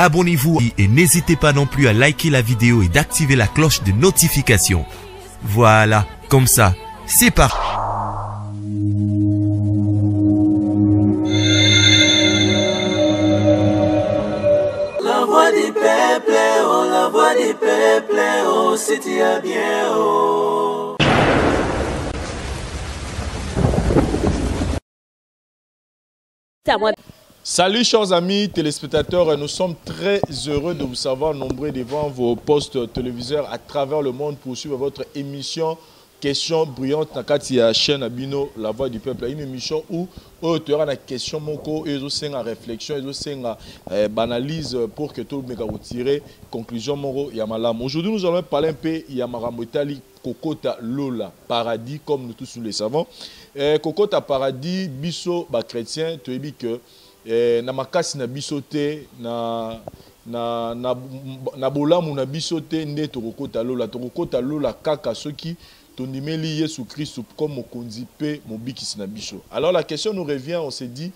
abonnez-vous et n'hésitez pas non plus à liker la vidéo et d'activer la cloche de notification. Voilà, comme ça, c'est parti. La voix du peuple, oh, la voix du peuple, oh, c'était bien, oh. Salut chers amis téléspectateurs, nous sommes très heureux de vous savoir nombreux devant vos postes téléviseurs à travers le monde pour suivre votre émission Questions brillantes na kati ya chaîne Abino La Voix du Peuple. Une émission où tu auras une question moko et une réflexion et une analyse pour que tout le monde retire conclusion moro yamalam. Aujourd'hui nous allons parler un peu yamaramotali Kokota Lola Paradis comme nous tous nous le savons. Kokota Paradis biso ba chrétien tu dis que na makasi na biso te na bolamu na biso te nde tokokota lola kaka soki tondimeli Yesu Christ comme mokonzi pe mobikisi na biso. Alors la question nous revient, on s'est dit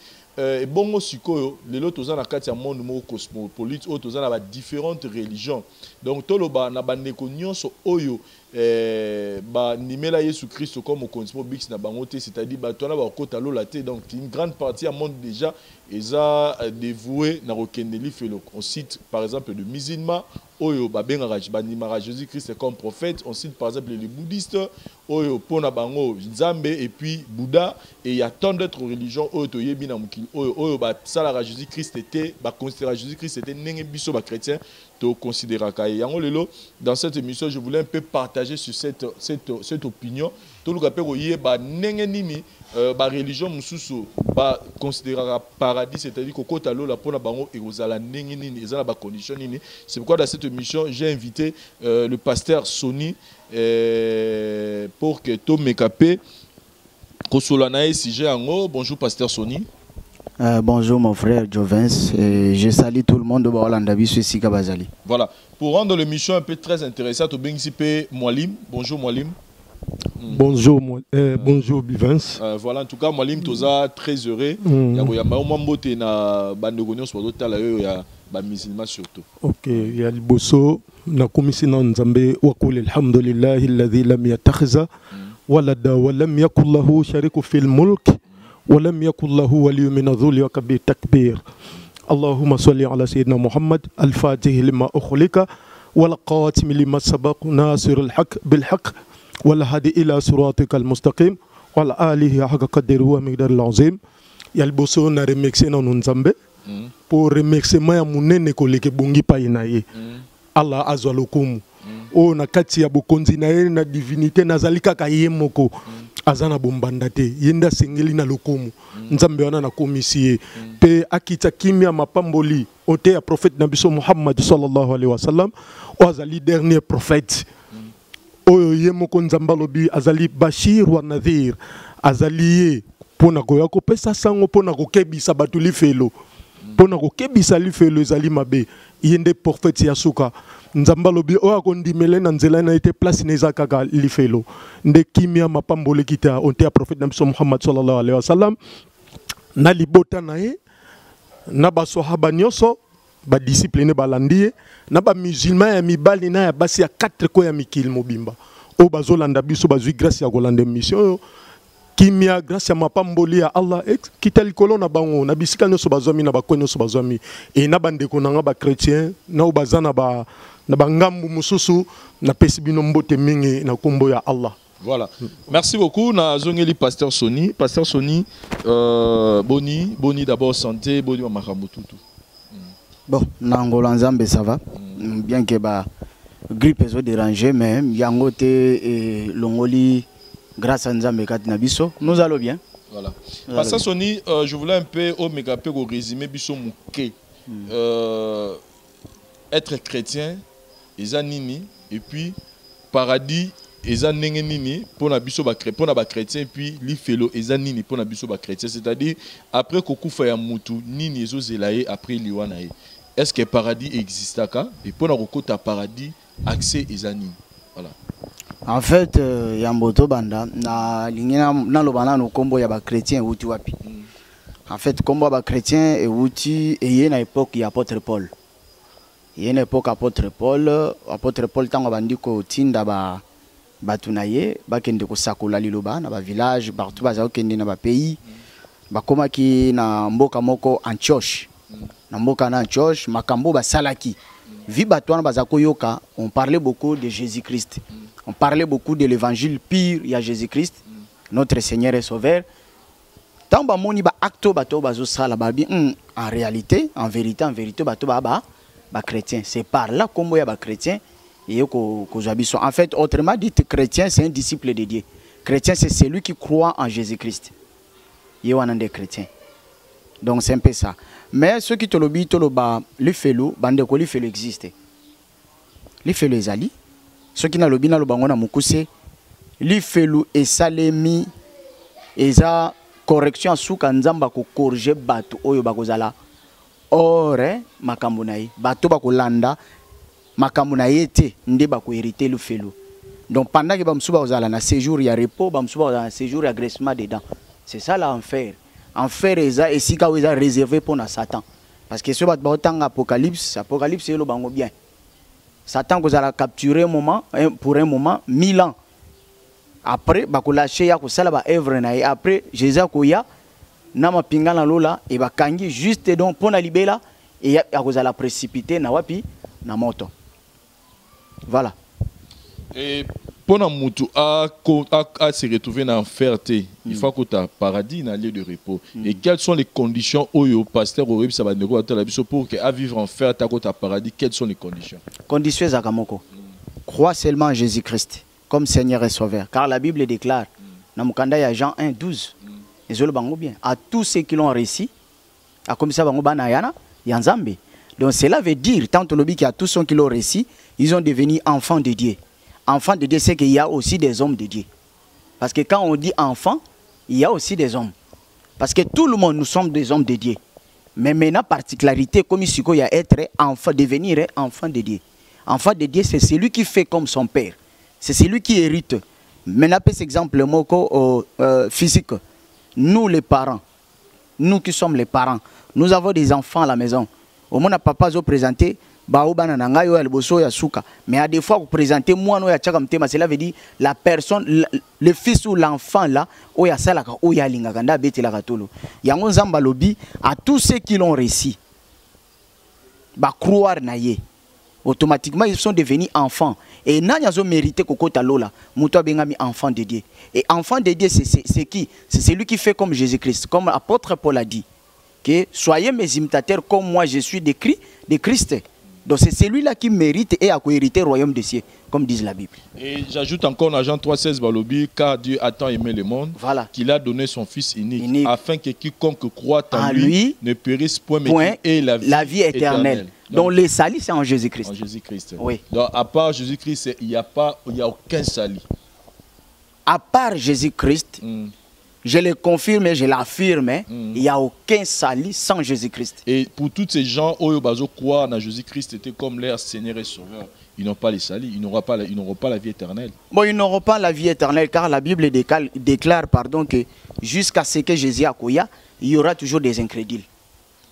bongo sikoyo lelo toza na kati ya monde mo cosmopolite o toza na ba différentes religions. Donc toloba na bandeko nyonso oyo ba nimela Yesu Christ comme mokonzi mobikisi na bango te, c'est-à-dire ba tona ba kota lola te. Donc une grande partie du monde déjà eza dévoué na rokendeli felo. On cite par exemple le musulman oyo babengaka banimaka Jésus Christ comme prophète. On cite par exemple les bouddhistes oyo pona bango Nzambe et puis Bouddha, et il y a tant d'autres religions oyo toyebi na mukili oyo ba salaka Jésus Christ était ba considérer Jésus Christ était ndenge biso ba chrétien to considérer ka yango lelo. Dans cette émission je voulais un peu partager sur cette opinion to luka pe koye ba ndenge nini ba religion mususu ba considérer paradis, c'est-à-dire kokota lola pona bango et ozala ndenge nini ezala ba condition nini. C'est pourquoi dans cette émission j'ai invité le pasteur Sony pour que tout mekapé kosolanae sujet ango. Bonjour pasteur Sony. Bonjour mon frère Jovens, je salue tout le monde de Baolandabi Suisse Kabazali. Voilà, pour rendre l'émission un peu très intéressante, au Bengisipe Mwalim. Bonjour Mwalim. Bonjour, bonjour Bivens. Voilà, en tout cas Mwalim toza très heureux. Ya mambote na bandogonion sur d'autres là ya ba musulman surtout. OK, ya liboso na komisi na Nzambe wa qul alhamdulillahi alladhi lam yattakhidha walada wa lam yakul lahu shariku fil mulk ولم يكن له ولي من الذل وكبير تكبير. اللهم صل على سيدنا محمد الفاتح لما أخلق والقاتم لما سبق ناصر الحق بالحق والهادي إلى صراطك المستقيم وعلى آله حق قدره ومقدار العظيم. يلبسون na remixer na Nzambe pour remixer maya munene koleke bongi pa inaye. Allah azwa lokumu. O na kati ya bokonzi na ye na divinité nazalika ka yemoko. Azana bombandate yenda sengeli na lokumu Nzambe wana na komisiye pe akita kimia mapamboli ote ya prophète nabiso Muhammad sallallahu alaihi wasallam o azali dernier prophète oyo yemoko Nzamba lobi azali bashir wa nadhir azali pona koya ko pesa sango pona ko kebisa batu lifelo pona ko kebisa lifelo ezali mabe yende prophète ya suka Nzamba lobi o akondimele na nzela na ite place neza kaka lifelo nde kimia mapambole kita onte ya prophète na biso Muhammad sallallahu alaihi wasallam na libota na ye na ba sahaba nyoso ba discipline balandie na ba musulman ya mibali na ya basi ya 4 ko ya mikil mobimba o bazolanda biso bazui grâce ya kolanda mission kimia grâce ya mapamboli ya Allah kitali kolona bango na bisika nyoso bazomi na bakonyo so bazomi e na bandeko na ba chrétien na bazana ba na bangambu mususu na pesibino mbote mingi na kombo ya Allah. Voilà. Merci beaucoup na zongeli pasteur Sony. Pasteur Sony boni d'abord santé, boni makambo tutu. Bon, na Angola Nzambe ça va. Bien que ba grippe est dérangé mais yango te et longoli grâce à Nzambe kat na biso, nous allons bien. Voilà. Pasteur Sony, je voulais un peu au mégape au résumé biso mouké. Être chrétien nini et puis paradis nini pour na biso ba chrétien et puis li felo nini pour na biso ba chrétien, c'est-à-dire après kokufa ya mutu nini ezozelaye après liwana ye. Est-ce que paradis existe aka et pour na kokota paradis accès nini? Voilà. En fait yamboto banda na lingina na lobana no kombo ya ba chrétien uti wapi. En fait kombo ba chrétien et uti eye na époque ya apôtre Paul. Il y a une époque apôtre Paul tango bandi ko tinda ba batunaye ba kende ko sakola liloba na ba village partout ba za kende na ba pays ba koma ki na mboka moko Antioche na mboka na Antioche makambo ba salaki vi batwana ba za koyoka on parlait beaucoup de Jésus-Christ, on parlait beaucoup de l'évangile pur il y a Jésus-Christ notre Seigneur et Sauveur. Tant ba moni ba acto bato ba zo sala ba bi en réalité en vérité bato ba chrétien, c'est par là qu'on voit les chrétiens et en fait, autrement dit, chrétien c'est un disciple de Dieu. Chrétien c'est celui qui croit en Jésus-Christ. Il y a des chrétiens. Donc c'est un peu ça. Mais ceux qui te le disent, le felo, bandeko le felo existe. Le felo ezali. Ceux qui n'ont le bina le bango na mukuse, le felo et salemi eza correction à souka nzamba ko corriger bato oyo bakozala. Ore makambo na ye bato bakolanda makambo na ye te nde bako hériter le felo. Donc pendant que bamsuba ozala na séjour ya repos bamsuba ozala na séjour ya graissement dedans. C'est ça l'enfer. Enfer eza esika eza réservé pour na Satan. Parce que ce bat tang apocalypse c'est le bango bien. Satan kozala capturer un moment pour un moment 1000 ans. Après bako lâcher ya ko sala ba œuvre na ye après Jésus koya nama pingana lola et bakangi juste donc pour na libela et a cause la précipité na wapi na moto. Voilà. Et pour na mutu a se retrouver dans l'enfer, il faut que tu as paradis dans lieu de repos. Et quelles sont les conditions au pasteur au Sabandego pour que à vivre en fer ta côté paradis, quelles sont les conditions? Conditions zakamoko. Crois seulement en Jésus-Christ comme Seigneur et Sauveur car la Bible déclare dans Mukanda ya Jean 1:12. Bien. À tous ceux qui l'ont réussi, à comme ça, donc cela veut dire, tant que l'objet à tous ceux qui l'ont réussi, ils ont devenu enfants de Dieu. Enfants de Dieu, c'est qu'il y a aussi des hommes de Dieu. Parce que quand on dit enfant, il y a aussi des hommes. Parce que tout le monde, nous sommes des hommes de Dieu. Mais maintenant, particularité, comme ici, il y a être enfant, devenir enfant de Dieu. Enfant de Dieu, c'est celui qui fait comme son père. C'est celui qui hérite. Maintenant, par exemple, le mot physique. Nous les parents, nous qui sommes les parents, nous avons des enfants à la maison. Au moins, papa a présenté, mais à des fois, vous présentez moi, cela veut dire la personne, le fils ou l'enfant là, il y a à tous ceux qui l'ont réussi, croire naïe. Automatiquement, ils sont devenus enfants. Et ils ont mérité Kokota Lola. Moutou Bengami, enfant de Dieu. Et enfant de Dieu, c'est qui? C'est celui qui fait comme Jésus-Christ. Comme l'apôtre Paul a dit. Que soyez mes imitateurs comme moi je suis de Christ. Donc c'est celui-là qui mérite et a hérité le royaume des cieux, comme dit la Bible. Et j'ajoute encore dans Jean 3,16 Balobi, car Dieu a tant aimé le monde, voilà, qu'il a donné son Fils unique, afin que quiconque croit en lui ne périsse point, mais ait la vie éternelle. Donc le salut, c'est en Jésus-Christ. En Jésus-Christ. Oui. Donc à part Jésus-Christ, il n'y a aucun salut. À part Jésus-Christ, je le confirme et je l'affirme, il n'y a aucun salut sans Jésus-Christ. Et pour tous ces gens qui croient en Jésus-Christ, c'était comme leur Seigneur et Sauveur. Ils n'ont pas le salut, ils n'auront pas la vie éternelle. Bon, ils n'auront pas la vie éternelle car la Bible déclare que jusqu'à ce que Jésus accueille, il y aura toujours des incrédules.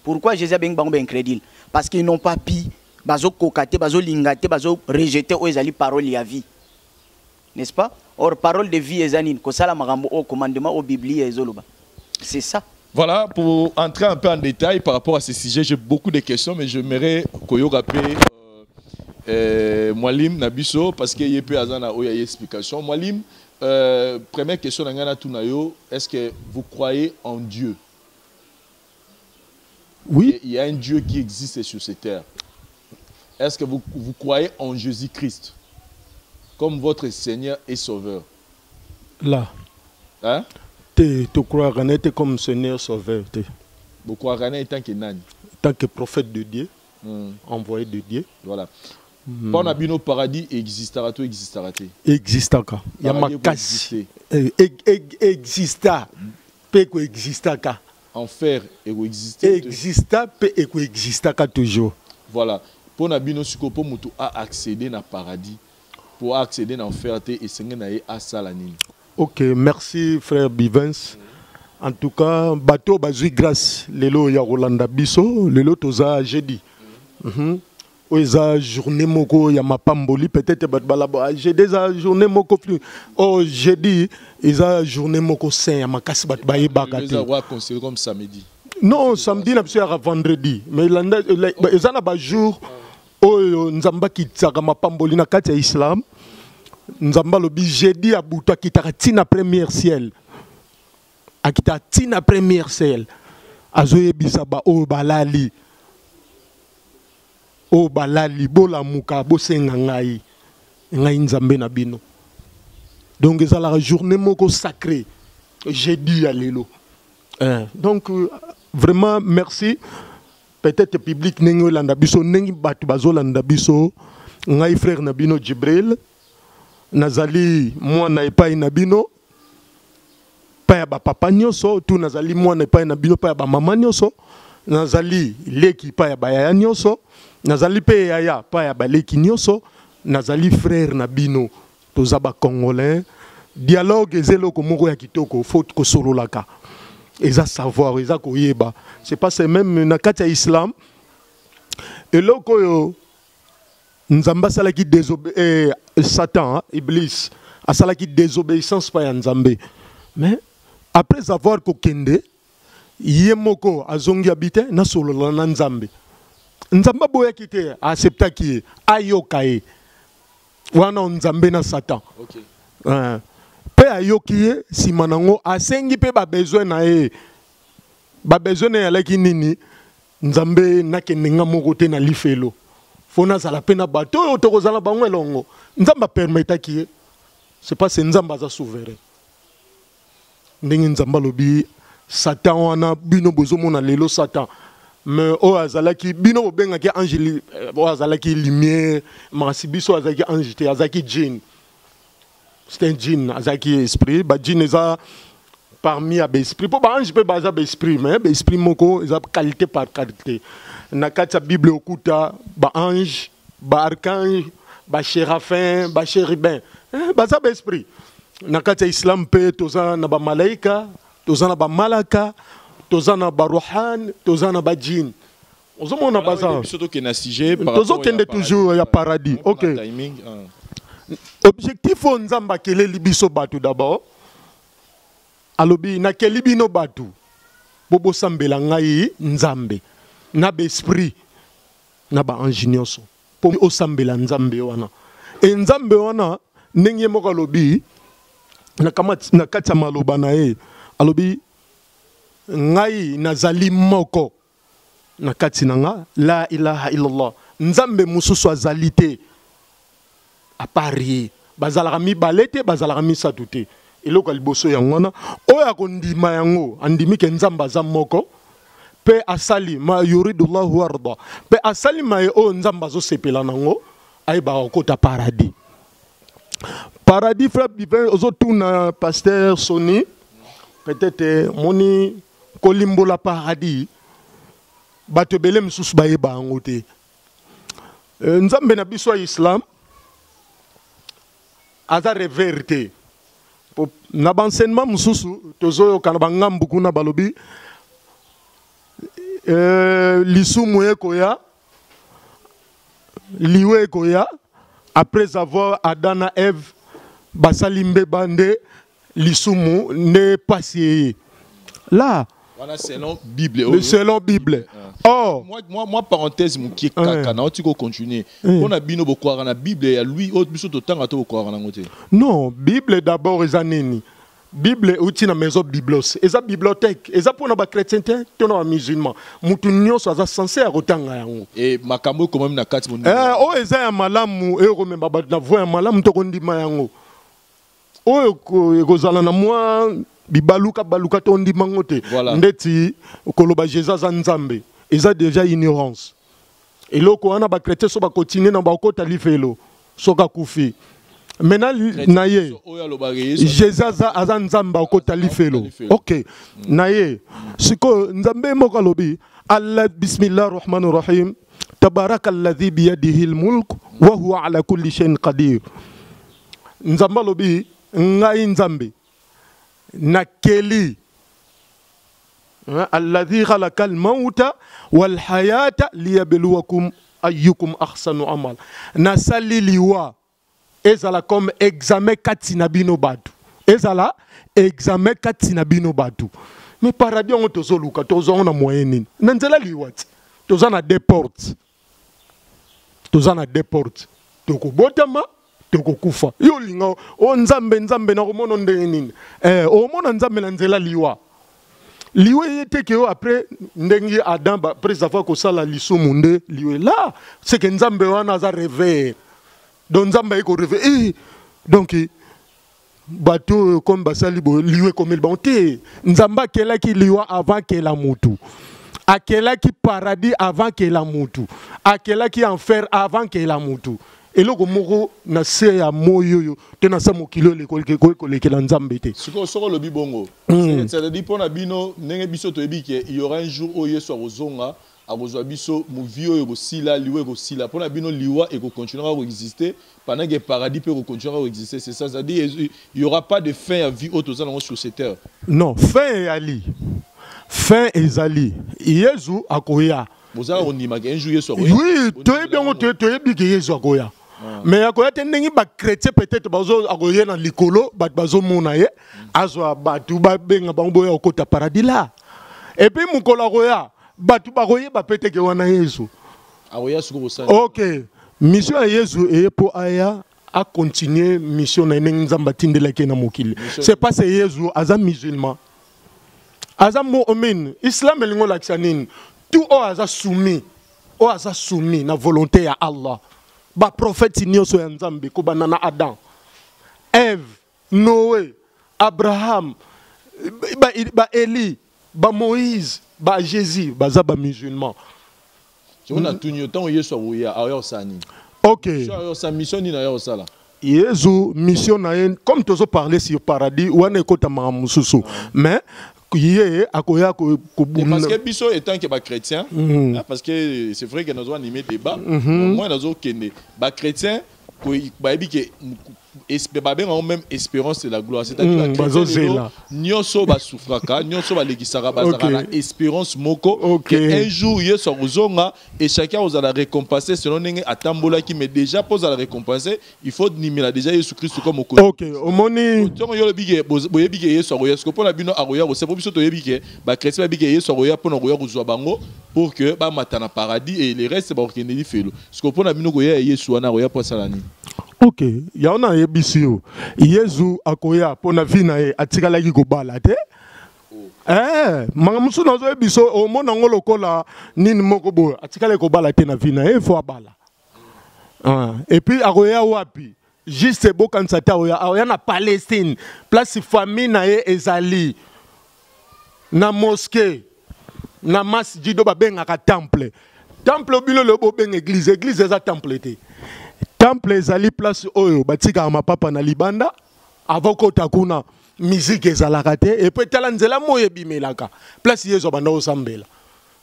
Pourquoi Jésus a bien incrédule? Parce qu'ils n'ont pas pu, bazo kokate, bazo lingate, bazo rejeter aux paroles de vie. N'est-ce pas? Or, parole de vie est anine, kosala marambo au commandement au Bible et zoloba. C'est ça. Voilà, pour entrer un peu en détail par rapport à ce sujet, j'ai beaucoup de questions, mais j'aimerais Koyo rappeler Mwalim Nabiso, parce qu'il y a peu de explication. Mwalim, première question, est-ce que vous croyez en Dieu? Oui. Il y a un Dieu qui existe sur cette terre. Est-ce que vous croyez en Jésus-Christ comme votre Seigneur et Sauveur? Là. Hein? Tu crois comme Seigneur Sauveur. Vous croyez en tant que nani? Tant que prophète de Dieu, envoyé de Dieu. Voilà. Pour n'abino paradis existera tout existera. Existaka. Il y a ma casse. Exista. Peut exister. Enfer et exister. Exista peut exister toujours. Voilà. Pour n'abino suko pour mutu a accéder na paradis. Pour accéder à l'enfer et s'engager à Salanine. Ok, merci frère Bivens. En tout cas, bateau bazui grâce lelo ya Rolanda Bisso, lelo toza jeudi. eza journée moko ya mapamboli peut-être j'ai des journée moko plus oh j'ai dit eza journée moko saint ya makasi bat baye bagate considéré comme samedi. Non, samedi na biso ya vendredi mais eza na ba jour oyo nzamba kitaka mapamboli na kati ya islam nzamba lobi jeudi abuta kitaka tina première ciel akita tina première ciel azoyebisa ba oyo balali o balali bola muka bosenga ngai nzambe na bino. Donc ça la journée moko sacrée jeudi à lelo. Donc vraiment merci. Peut-être public nengo landa biso nengi batu bazolanda biso ngai frère na bino Jibril nazali mwana epai na bino pa ya ba papa nyoso tu nazali mwana epai na bino pa ya ba mama nyoso nazali leki pa ya ba yaya nyoso nazali pe yaya pa ya ba leki nyoso nazali frère na bino toza ba congolais dialogue ezelo ko moko ya kitoko faut ko sololaka eza savoir eza koyeba c'est pas c'est même na kati ya islam eloko yo nzamba salaki Satan iblis asalaki désobéissance pa ya nzambe mais après avoir kokende yemoko azongi habite na solola na nzambe nzamba boyaki te acceptaki ayoka wana nzambe na Satan okay. Pe ayoki ye sima nango asengi pe ba besoin na ye ba besoin ya laki nini nzambe nakende nga moko te na lifelo fona zala pe na bato oyo tokozala bango elongo nzamba permetaki ye c'est pas c'est nzamba za souverain ndenge nzamba lobi Satan wana bino bozomona lelo Satan mais o azalaki bino bengaki ange o azalaki lumière masibiso azalaki ange te azalaki djinn. C'est un djinn, azaki esprit, ba djinn eza parmi a esprit. Pour ba ange peut baza esprit, mais esprit moko eza qualité par qualité. Na kati Bible okuta ba ange, ba archange, ba séraphin, ba chérubin. Baza esprit. Na kati Islam pe toza na ba malaika, toza na ba malaka, toza na ba rohan, toza na ba djinn. Ozomona baza. Surtout que na sujet par rapport à toujours ya paradis. OK. Objectif on nzamba kele libiso batu d'abord alobi na keli bino batu bobo sambela ngai nzambe na be esprit na ba ange nyonso po o sambela nzambe wana e nzambe wana ndenge moko alobi na kati ya maloba na ye alobi ngai nazali moko na kati na nga la ilaha illallah nzambe mususu azali te à Paris, bazalaka mibale te bazalaka misatu te eloko liboso yango wana oyo akondima yango andimi ke nzamba za moko pe asali ma yuridullahu warda pe asali ma o nzamba zo sepela nango ay ba okota paradis frère divin ozotuna pasteur Sony peut-être moni kolimbola paradis bato bele msusu bayeba yango te nzambe na biso ya islam aza reverité na bansenement mususu tozoyo kana bangambu kuna balobi lisumu ekoya liwe ekoya après avoir Adana Eve basalimbe bande lisumu ne passé là voilà selon Bible. Selon Bible. Oh. Moi parenthèse mon qui kaka na otiko continuer. On a bino bokwara na Bible ya lui autre biso to tanga to bokwara na ngote. Non, Bible d'abord ezanini. Bible outi na maison biblos. Eza bibliothèque. Eza pour na ba chrétien te, to na musulman. Mutu nyonso aza censé a rotanga yango. Et makambo quand même na kati mon. O eza ya malamu e remember ba na voix ya malamu to kondima yango. O ekozala na moi bibaluka baluka tondi mangote voilà. Ndeti koloba Jésus za nzambe eza déjà ignorance eloko wana ba chrétien so ba continuer na ba kota lifelo soka kufi maintenant naye Jésus za nzamba kota lifelo OK naye siko nzambe moko lobi Allah bismillahir rahmanir rahim tabarakalladhi bi yadihi almulk wa huwa ala kulli shay'in qadir nzamba lobi ngai nzambe nakeli alladhi khalaqal mauta wal hayata liyabluwakum ayyukum ahsanu amal. Nasali liwa ezala comme examen katina bino batu. Ezala examen katina bino batu. Mais paradis on tozo luka tozo on a moyen. Nanzela liwa tozo na deux portes. Tozo na deux portes. Toko botama toko kufa. Yo linga o nzambe na komono ndenge nini. O mona nzambe na nzela liwa. Liwe yete ke après ndengi Adam après avoir ko sala liso munde liwe là c'est que nzambe wana za réveil donc nzambe ko réveil donc bateau comme basali bo liwe comme bonté nzamba kela ki liwa avant que la mutu akela ki paradis avant que la mutu akela ki enfer avant que la mutu et le moko na se ya moyo te na sa mokilo le ko lekela nzambe te siko soko lo bibongo c'est à dire pona bino ndenge biso to ebike il y aura un jour où yeso azonga abozwa biso movie oyo ko sila liwe ko sila pona bino liwa et ko continuera à exister pendant que paradis peut continuer à exister c'est ça à dire il y aura pas de fin à vie autre ça sur cette terre non fin ezali yesu akoya bozala ondima ke un jour yeso akoya oui to bien to ebike yesu akoya mais akoya te ndenge ba chrétien peut-être bazo akoya na likolo bazo mona ye azwa batu ba benga bango ya okota paradis là et puis mukolo akoya batu bakoye ba peut-être wana yesu akoya suko bosana OK mission ya yesu et pour aya a continuer mission na ndenge nzamba tindela ke na mokili c'est pas c'est yesu aza musulman aza mu'min islam elingo laksanine tout aza soumis na volonté ya Allah. Ba prophète nyoso ya Nzambe ko banana Adam, Ève, Noé, Abraham, ba Eli, ba Moïse, ba Jésus, baza ba musulman. Tu vois tunyo tant yeso oya ayo sani. OK. Ayo sa mission ni na yo sala. Yesu mission na comme tozo parler sur paradis ou ane kota ma mususu. Mais parce que biso étant que ba chrétien parce que c'est vrai que nous avons animé débat moi nous avons ba chrétien ba bi que même espérance de la gloire c'est-à-dire que nyonso ba souffraka nyonso ba lekisaka bazaka na espérance moko que un jour yeso ozonga et chacun aux la récompenser selon ndenge atambola qui mais déjà pose à la récompenser il faut nimela déjà Jésus Christ comme au OK omoni donc yo le bige boye bige yeso aroya ce que pour la bino aroya c'est pour biso to yebike ba chrétien ba bige yeso aroya pour aroya kozwa bango pour que ba matana paradis et les restes ba okende felo ce que pour la bino koya yeso na aroya pour salani. OK ya ona yebisio yesu akoya pona vina e atikala ki kobala te mangamusu nazo yebiso o mona ngolo kola nini moko bo atikala kobala te na vina e fo abala et puis akoya wapi juste bo kanisa ta oya na Palestine place famille na e ezali na mosquée na masjid do ba benga ka temple bilo le bo benga église eza temple te temple ezali place oyo batika ma papa na libanda avant kota kuna musique ezalaka te et puis tala nzela moye bimelaka place yezo banda osambela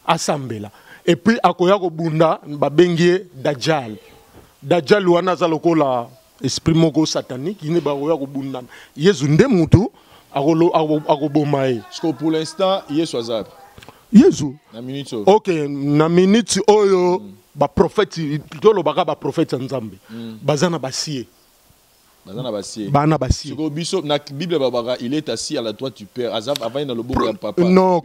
asambela et puis akoya ko bunda babengie dajjal wana za lokola esprit moko satanique ine ba koya ko bunda yezu nde mutu akoboma ye parce que pour l'instant yesu azab yezu na minute OK na minute oyo ba prophète tolo baka ba prophète nzambe bazana basie bana basie siko biso na bible babaka il est assis à la droite du père azab avant na loboko ya papa non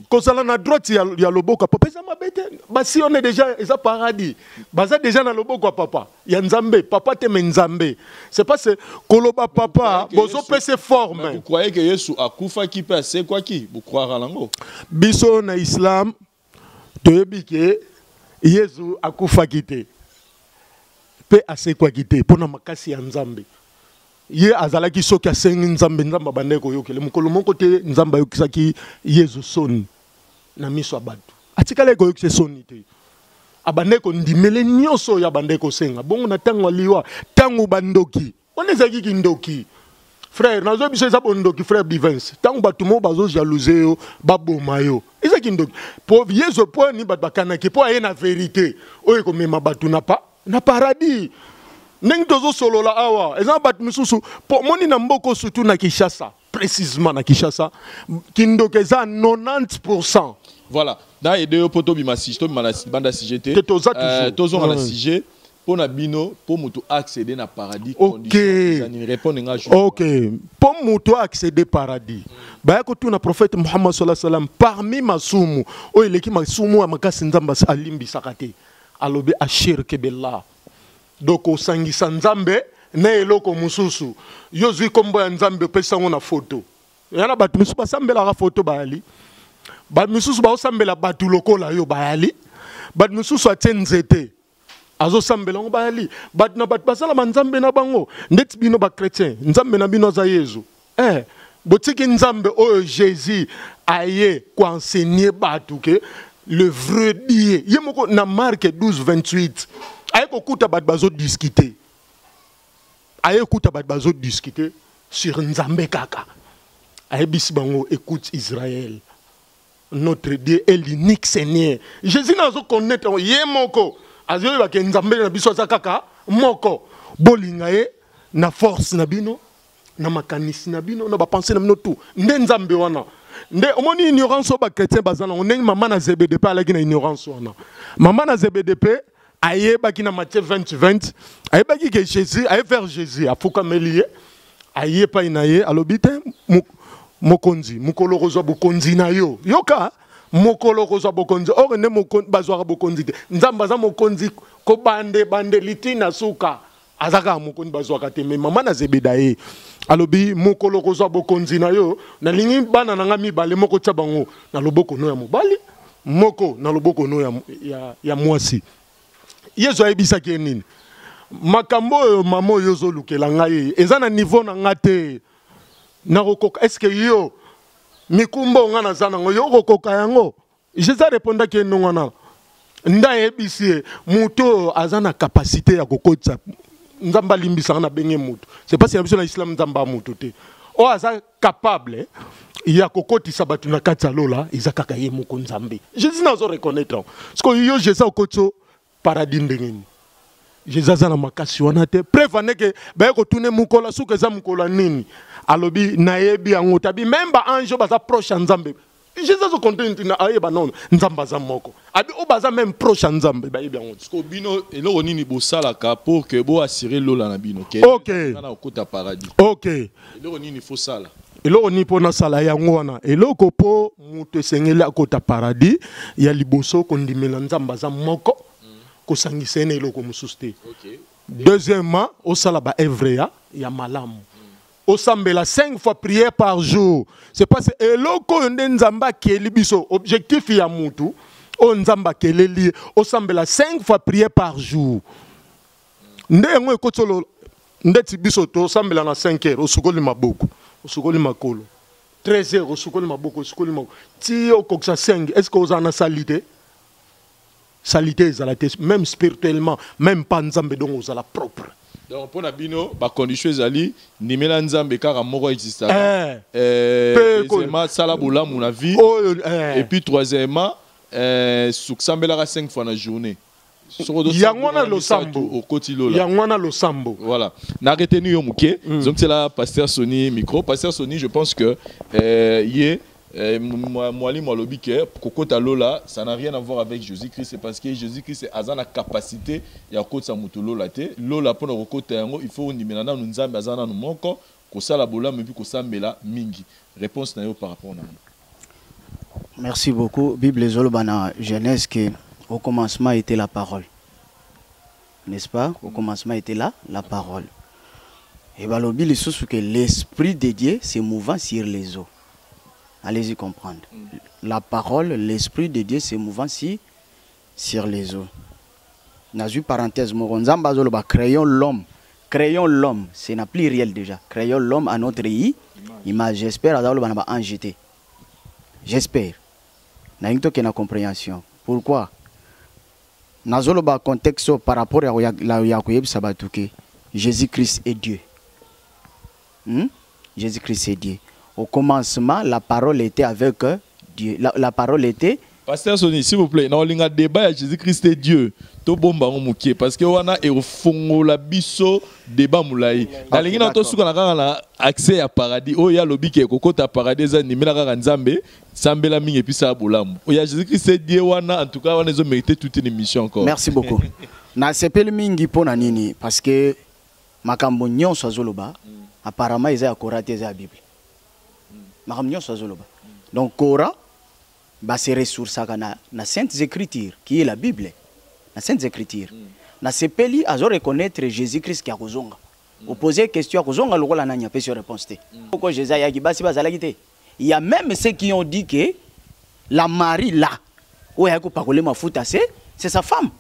kozala na droite ya loboko papa ça mabete basie on est déjà eza paradis baza déjà na loboko ya papa ya nzambe papa te nzambe c'est pas c'est koloba papa bozo pese forme vous croyez que Yesu akufa ki pe c'est quoi qui vous croire lango biso na islam toyebike Yesu akufa kite pe asekwa kite pona makasi ya nzambe ye azalaki soki asengi nzambe bande koyokele mokolo moko te nzambe ayokisaki Yesu soni na miso ya bato atikala koyokisa soni te abande kondimele nyonso ya bande kosenga bongo na tango liwa tango bandoki on ezaki kindoki frère nazo biso eza bondoki frère Divins tango bato mo bazo jalouser yo baboma yo ezaki ndoki po Yesu po ni bato bakanaki po aye na vérité oyo komema bato na paradis ndenge tozo solola awa eza bato misusu po moni na mboko surtout na Kinshasa précisément na Kinshasa kindoki eza 90% Voilà. Dans les deux poteaux bimassi, to banda CGT. Tozo on a CG pour na bino pour mutu accéder na paradis. OK. OK. Pour mutu accéder paradis. Ba ko tuna prophète Muhammad sallallahu alayhi wa sallam parmi masumu o eleki masumu amakasi nzamba alimbi sakate. Alobi ashirke billah. Doko sangisa nzambe na eloko mususu. Yozui kombo ya nzambe pesa ngona photo. Yana batu mususu basambela ka photo baali. Batu mususu ba osambela batu lokola yo baali. Batu mususu atenzete. Azo sambela ngo baali. Batu na batu basala nzambe na bango. Ndeti bino ba chrétien. Nzambe na bino za Yesu. Botiki nzambe o Jésus aye ko enseigner batu ke le vrai Dieu. Yemoko na Marc 12:28. Aye ko kuta batu bazo discuter. Aye kuta batu bazo discuter sur nzambe kaka. Aye bisibango écoute Israël. Notre Dieu est l'unique Seigneur. Jésus n'a pas connaître yemoko. Azo ba ke nzambe na biso kaka moko. Bolinga ye na force na bino. Na makanisi na bino na ba penser na bino tout nde nzambe wana nde omoni ignorance ba chrétien bazana on maman na ZBDP ala ki na ignorance wana maman na ZBDP aye ba ki na Matthieu 20:20 aye ba ki ke Jésus aye vers Jésus afuka melie aye pa inaye alobite mokonzi mukolo rozwa bokonzi na yo yoka mokolo rozwa bokonzi or ne mokonzi bazwa bokonzi nzamba za mokonzi ko bande litina suka azaka mokonzi bazwa kateme maman na Zebedaye alobi mokolo kozwa bokonzi na yo na lingi bana nanga mibale moko tia bango na loboko no ya mobali moko na loboko no ya mwasi yezo ayebisaki nini makambo oyo mama oyo ozolukela ngai eza na niveau na nga te nakokoka eske yo mikumbo nga naza nango yo okokoka yango Jésus répondaki eno wana nda yebisi muto aza na capacité ya kokotisa nzamba limbisa na benge mutu c'est pas si la na islam nzamba mutu te o aza capable ya kokotisa batu na kati lola izakaka ye moko nzambe Jésus nazo reconnaître parce que yo Jésus okotso paradis ndengeni Jésus aza na makasi wana te preuve aneke ba ko tune mukola suka za mukola nini alobi na yebi yango tabi même ba ange baza proche nzambe Jésus a content na ayeba non nzamba za moko abi o baza même proche nzambe ba yebi yango ko bino eloko nini bo sala ka pour que bo assurer lola na bino ke na okota paradis OK eloko nini faut sala eloko ni pona sala yango wana eloko po mutu esengeli akota paradis ya liboso kondimela nzamba za moko ko sangisene eloko mususu te deuxièmement o sala ba evreya ya malamu au sambela 5 fois prière par jour. C'est parce que eloko nde nzamba keli biso objectif ya mutu o nzamba keleli au sambela 5 fois prière par jour. Nde ngo ekotolo nde tibiso to sambela na 5 heures osukoli maboko osukoli makolo 13 heures osukoli maboko osukoli makolo ti okoksa 5 est-ce que ozana salité salité ezalate même spirituellement même pas nzambe donc ozala propre. Donc pour Nabino, ba condition ezali nimela nzambe kaka moko exista. Deuxièmement, sala bola mon avis. Et puis troisièmement, suksambela 5 fois dans journée. Yangwana lo sambo au kotilola. Yangwana lo sambo. Voilà. Na retenu yo muke. Donc c'est là pasteur Sony micro. Pasteur Sony, je pense que Mwalimu alobi ke kokota lola ça n'a rien à voir avec Jésus-Christ, c'est parce que Jésus-Christ a la capacité ya kokota mutu lola te lola pona kokota yango il faut ndimela na nzambe azana no moko ko sala bola mais puis ko sambela mingi. Réponse na yo par rapport na. Merci beaucoup. Bible zolobana Genèse que au commencement était la parole. N'est-ce pas? Au commencement était là la parole. Et balobi le sous que l'esprit de Dieu se mouvant sur les eaux. Allez-y comprendre. La parole, l'esprit de Dieu se mouvant sur les eaux. Nazu parenthèse, créons l'homme. Créons l'homme. C'est un pluriel déjà. Créons l'homme à notre image. J'espère que en jeté. J'espère. N'a une compréhension. Pourquoi? Nazolo ba contexte par rapport à la Yakoyeb Sabatuke. Jésus-Christ est Dieu. Jésus-Christ est Dieu. Au commencement, la parole était avec Dieu. La parole était Pasteur Sony, s'il vous plaît, dans le débat, Jésus-Christ est Dieu. To bomba ngomukie parce que wana e fongo la biso débat moulai. Na lingi na to suka na accès à paradis. O ya lobi ke kokota paradis za ni mela ka nzambe, sambela mingi et puis ça bolamu. O ya Jésus-Christ est Dieu wana en tout cas wana zo mérité toute une émission encore. Merci beaucoup. Na sepeli mingi pona nini parce que makambo nyonso azoloba apparemment eza ya Korate eza ya Bible. Makambo nyonso azoloba. Donc Kora ba se ressources na Saintes Écritures qui est la Bible. La Sainte Écriture. Na sepeli azo reconnaître Jésus-Christ qui a kozonga. Opposer question à kozonga lokola nanya pe sur réponse té. Pourquoi Jésus ya basi bazalaki té? Il y a même ceux qui ont dit que la Marie là où ya ko pakole mafuta c'est sa femme.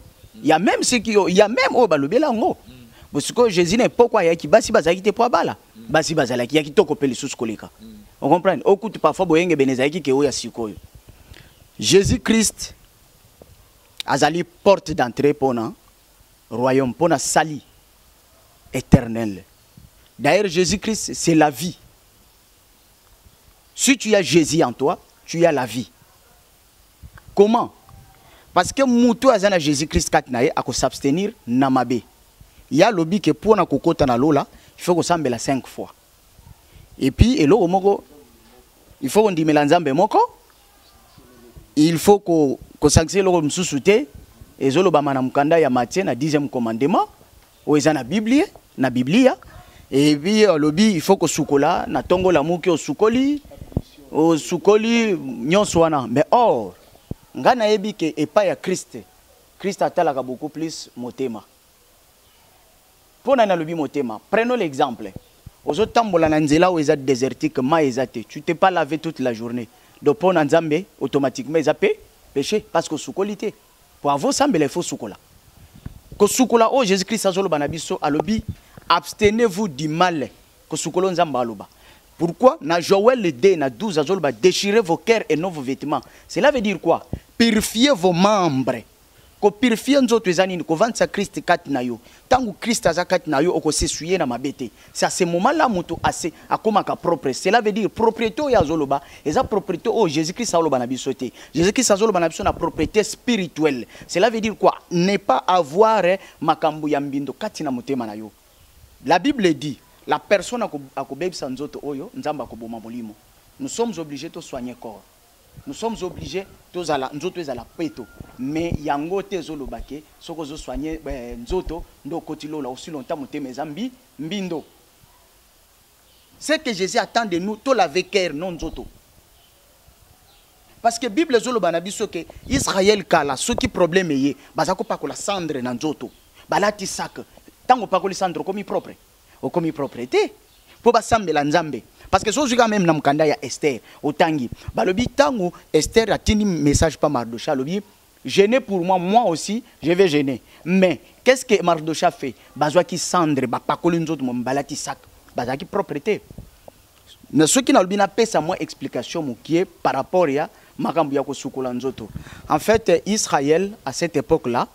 Il y a même ceux qui il y a même au balobela ngo. Parce que Jésus n'est pourquoi ya ki basi bazalaki té po bala. Basi bazalaki ya ki toko pe lisusu koleka. On comprend? Okutu parfois boyenge benezaki ke o ya sikoyo. Jésus-Christ azali porte d'entrée pour un royaume, pour un sali éternel. D'ailleurs, Jésus-Christ, c'est la vie. Si tu as Jésus en toi, tu as la vie. Comment? Parce que moutou azana Jésus-Christ katnaye a s'abstenir namabe. Il y a lobby que pour na kokota na lola, il faut qu'on s'embelle 5 fois. Et puis, il faut qu'on dise melanzambe moko. Il faut qu'on sanctionne le msusute et zolo bama na mukanda ya Matthieu na 10e commandement ou eza na Biblia et puis lobby il faut que sukola na tongo la muki o sukoli nyonso wana mais or ngana yebi ke epa ya Christ atalaka beaucoup plus motema pona na lobby motema. Prenons l'exemple ozo tambola na nzela o eza désertique ma ezate tu t'es pas lavé toute la journée donc pour Nzambe automatiquement ils appellent péché parce que soukolité pour avoir ça mais il faut soukola que soukola oh Jésus-Christ azolo banabiso alobi abstenez-vous du mal que soukolo Nzamba aloba. Pourquoi na Joël le 2 na 12 azolo ba déchirez vos cœurs et non vos vêtements. Cela veut dire quoi? Purifiez vos membres. Ko purifier nzoto ezanini ko vantsa Christ kati na yo. Tangu Christ azakati na yo oko s'essuyer na mabete. C'est à ce moment-là muto assez akomaka propre. Cela veut dire propriété ya zoloba, eza propriété oh Jésus-Christ azoloba na bisoté. Jésus-Christ azoloba na biso na propriété spirituelle. Cela veut dire quoi? Ne pas avoir makambo ya mbindo kati na motema na yo. La Bible dit la personne akobebisa nzoto oyo nzamba akoboma molimo. Nous sommes obligés de soigner corps. Nous sommes obligés de la peto. Mais yango te zolobake, soko zo soigner nzoto ndo kotilo la aussi longtemps motema zambi mbindo. C'est que Jésus attend de nous to laver cœur non nzoto. Parce que Bible zoloba na biso que Israël kala ce qui problème yé bazako pa ko la cendre na nzoto. Balati sak tango pa ko la cendre comme propre. O comme propriété pour basambela nzambe. Parce que ce jour même na mukanda ya Esther otangi balobi tango Esther a tini message pas Mardocha lobi gêner pour moi aussi je vais gêner mais qu'est-ce que Mardocha fait bazwa ki cendre ba pakoli nzoto mo balati sak bazaki propriété na ce qui na lobi na pesa moi explication mukie par rapport ya makambu ya ko sukola nzoto. En fait Israël à cette époque là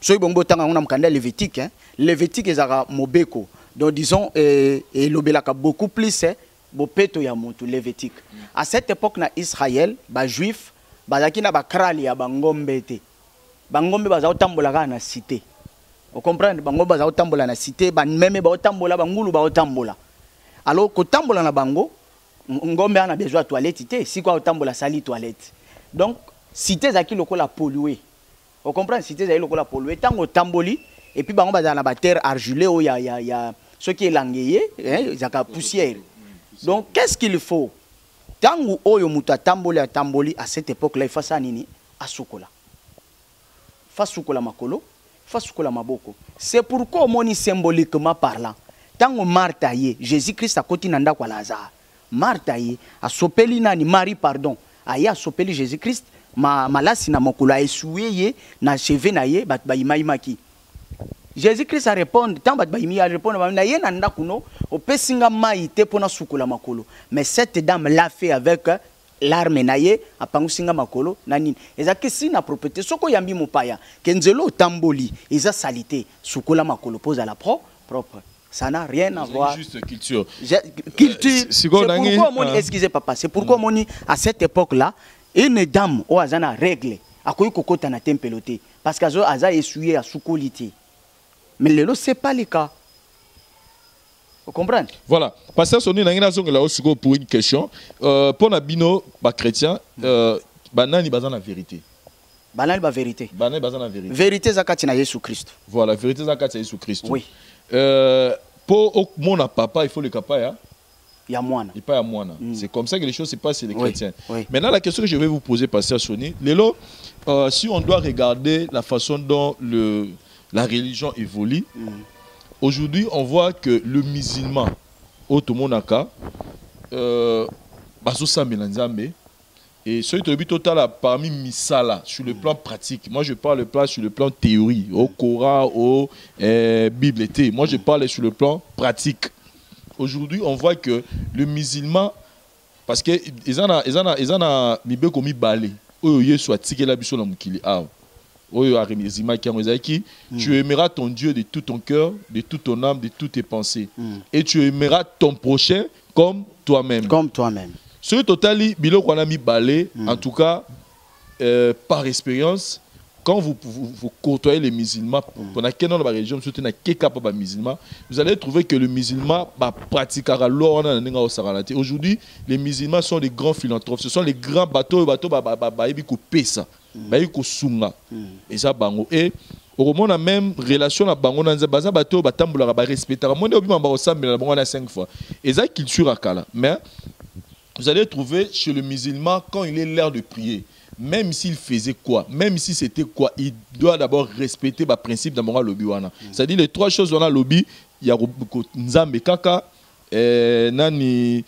so ibongo tanga ngona mukanda Lévitique Lévitique ezaka mobeko. Donc disons, et l'obélaka beaucoup plus, bopeto ya montu Lévitique. À cette époque, na Israël, ba juif, bazaki na ba krali ya bangombe te. Bangombe baza otambola na cité. Vous comprenez? Bangombe baza otambola na cité, ba meme ba otambola bangulu ba otambola. Alors ko tambola na bango, ngombe ana besoin de toilette te, si quoi otambola sali toilette. Donc cité zaki lokola pollué. Vous comprenez? Cité zaki lokola pollué. Tango tamboli et puis bango baza na ba terre argilée o ya ce qui est langayé, zaka poussière. Donc qu'est-ce qu'il faut? Tangu oyo muta tamboli à cette époque-là, il faut ça nini asukola. Fa sukola makolo, fa sukola maboko. C'est pourquoi moni symboliquement parlant. Tangu Martha ye, Jésus-Christ a koti nanda kwa Lazare. Martha ye a sopeli nani Marie pardon. Aya a sopeli Jésus-Christ malasi na makolo a essuyer ye na cheveux na ye bat ba imaimaki. Jésus-Christ a répondu, tant que il a répondu, mais cette dame l'a fait avec l'arme naie, a pangusinga makolo, nanine. Et ça que si na propriété, soko yambi mopaya, kenzelo tamboli, ils a salité, sukola makolo pose à la propre. Ça n'a rien à voir. Juste culture. Culture. C'est pourquoi excusez papa, c'est pourquoi à cette époque-là, une dame o azana règle akoyi kokota na tempeloté parce que aza essuyé à soukolité. Mais lelo c'est pas le cas. Vous comprenez? Voilà. Pasteur Soni nangina zonga la aussi pour une question. Pour na bino ba chrétien banani bazana vérité. Banani ba vérité. Banani bazana vérité. Vérité zakati na Jésus Christ. Voilà, vérité zakati na Jésus Christ. Oui. Pour mon papa, il faut le capaya. Il y a moine. Il pas à moine. C'est comme ça que les choses se passent chez les chrétiens. Oui. Maintenant, la question que je vais vous poser, Pasteur Soni, Lélo, si on doit regarder la façon dont la religion évolue, aujourd'hui, on voit que le musulman, Otomonaka, Basosa Melanzambe, et ce qui est total parmi Misala, sur le plan pratique. Moi, je parle pas sur le plan théorie, au Coran, au Bible. Moi, je parle sur le plan pratique. Aujourd'hui, on voit que le musulman, parce que ils en a mis comme balé, tu aimeras ton Dieu de tout ton cœur, de toute ton âme, de toutes tes pensées, et tu aimeras ton prochain comme toi-même. Comme toi-même. Ce total, bilo qu'on a mis balé, en tout cas, par expérience. Quand vous côtoyez les musulmans, pendant qu'il y a dans la région, vous allez trouver que le musulman pratiquera l'or. Aujourd'hui, les musulmans sont des grands philanthropes. Ce sont les grands bateaux qui pèsent. Et ça, et au moment même relation à bango dans baza bateau batambola ba respecter. Moi, on a 5 fois. Et ça, culture à Kala. Mais vous allez trouver chez le musulman, quand il est l'heure de prier, même s'il faisait quoi, même si c'était quoi, il doit d'abord respecter le principe dans le lobby. C'est-à-dire les 3 choses on a lobby, il y a Nzambe Kaka, nani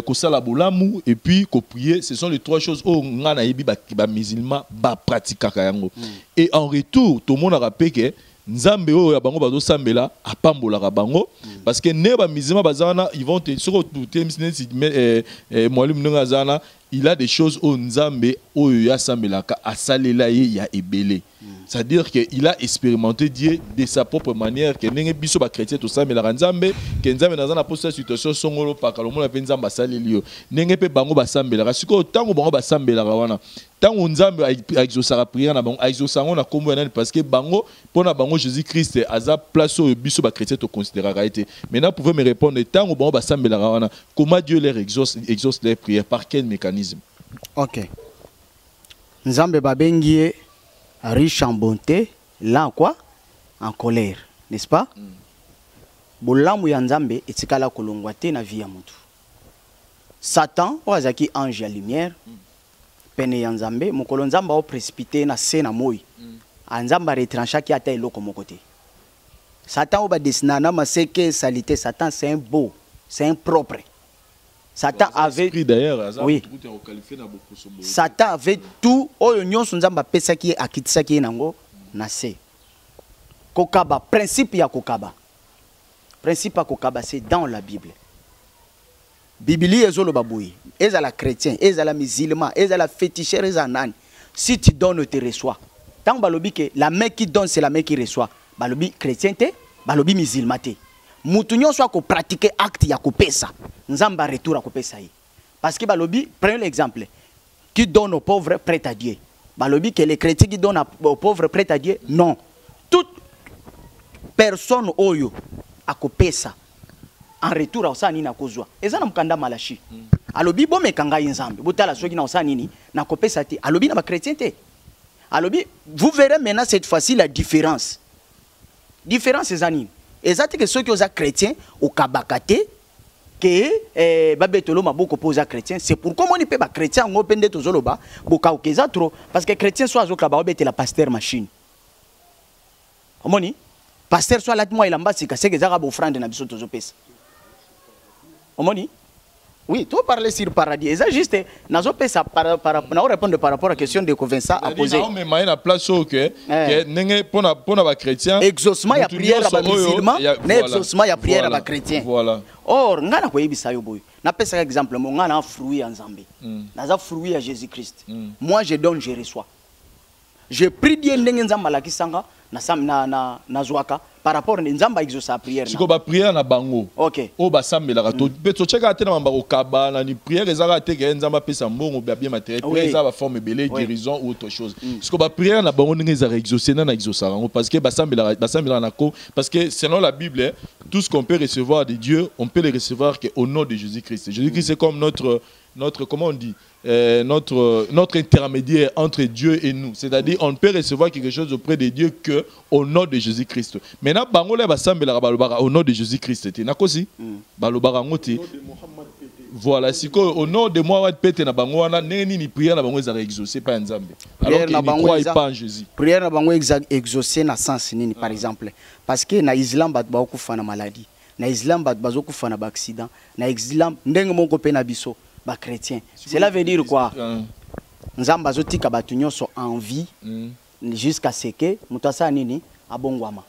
kosala bolamu et puis ko prier. Ce sont les 3 choses où on a yebi ba musulman ba pratique kaka yango. Et en retour, tout le monde a rappelé que Nzambe o ya bango bazo sambela apambola ka bango parce que ne ba musulman bazana ils vont te sur tout moalim ngazana. Il a des choses au Nzambe au ya sambelaka asalela ya ebele. C'est-à-dire qu'il a expérimenté Dieu de sa propre manière que nenge biso ba chrétien to sambela Nzambe que Nzambe nazana posa situation songolo pakalo mona pe Nzamba salelio nenge pe bango ba sambela siko tango bango ba sambela wana tango Nzambe a exaucera prière na bango a exaucera na kombo nani parce que bango pona bango Jésus Christ aza place au biso ba chrétien to considérera été. Maintenant pouvez me répondre tango bango ba sambela wana comment Dieu leur exauce leurs prières par quel mécanisme? Ok. Nzambe babengie riche en bonté, là quoi? En colère, n'est-ce pas? Bolamu ya Nzambe etikala kolongwa te na vie ya mutu. Satan oazaki ange ya lumière pene ya Nzambe mokolo Nzamba o précipité na se na moi. Nzamba retranchaki ata eloko moko te. Satan o ba dessinana maseke salité. Satan c'est un beau, c'est un propre. Satan avait oui. Satan avait tout oyo nyonso Nzamba pesaki akitisaki nango na se. Kokaba principe ya kokaba. Principe ya kokaba c'est dans la Bible. Bibli ezolo baboui. Ezala chrétien, ezala musulman, ezala féticheur, ezala nani. Si tu donnes tu reçois. Tant balobi que la main qui donne c'est la main qui reçoit. Balobi chrétien te, balobi musulman te. Mutu nyonso ako pratiquer acte ya kopesa. Nzamba retour à kopesa yi. Parce que balobi, prenez l'exemple. Qui donne aux pauvres prête à Dieu. Balobi que les chrétiens qui donnent aux pauvres prête à Dieu, non. Toute personne oyo a kopesa en retour à osani na kozwa. Eza na mkanda malachi. Alobi bo mekanga Nzambe. Botala soki na osani ni na kopesa te. Alobi na ba chrétien te. Alobi, vous verrez maintenant cette fois-ci la différence. Différence c'est anine. Exactement que ceux qui sont chrétiens au kabakate que babetolo maboko posa chrétien, c'est pourquoi on ne peut pas chrétien on open de tozoloba boka okeza trop parce que chrétien soit zo kaba obete la pasteur machine. Omoni pasteur soit là moi il ambasi ka c'est que zaka bo offrande na biso tozopesa. Omoni oui, tu parles sur paradis. C'est juste, nazo pesa par répondre par rapport à la question de Vincent a posé. Mais mais la place où que nenge pona ba chrétien. Exaucement ya prière à ba musulman, na exaucement ya prière à ba chrétien. Voilà. Or ngana ko yebisa yo boy. Na pesa exemple mo ngana fruit ya Nzambe. Naza fruit ya Jésus Christ. Moi je donne, je reçois. je prie Dieu ndenge nzamba la kisanga na zwaka par rapport à nzamba exauce sa prière. Si ko ba prière na bango. OK. O ba sambela to peto cheka te na mamba ko kaba na ni prière ezaka te ke nzamba pesa mbongo bien matériel. Prière ça va forme belé guérison ou autre chose. Si ko ba prière na bango ndenge za exaucer na exaucer parce que ba sambela na ko parce que selon la Bible tout ce qu'on peut recevoir de Dieu, on peut le recevoir que au nom de Jésus-Christ. Jésus-Christ c'est comme notre comment on dit notre intermédiaire entre Dieu et nous. C'est-à-dire on ne peut recevoir quelque chose auprès de Dieu que au nom de Jésus-Christ. Maintenant bangola basambela balobara au nom de Jésus-Christ te nakosi balobara ngoti voilà siko au nom de moi pete na bango wana neni ni prière na bango za exaucer pas nzambe alors qu'ils ne croient pas en Jésus. Prière na bango exaucer na sens nini par exemple parce que na Islam bat ba okufa na maladie na Islam bat bazokufa na accident na Islam ndenge moko pe na biso ba chrétien. Cela veut dire quoi? Nzamba zotika batu nyonso en vie jusqu'à ce que mutasa nini abongwama.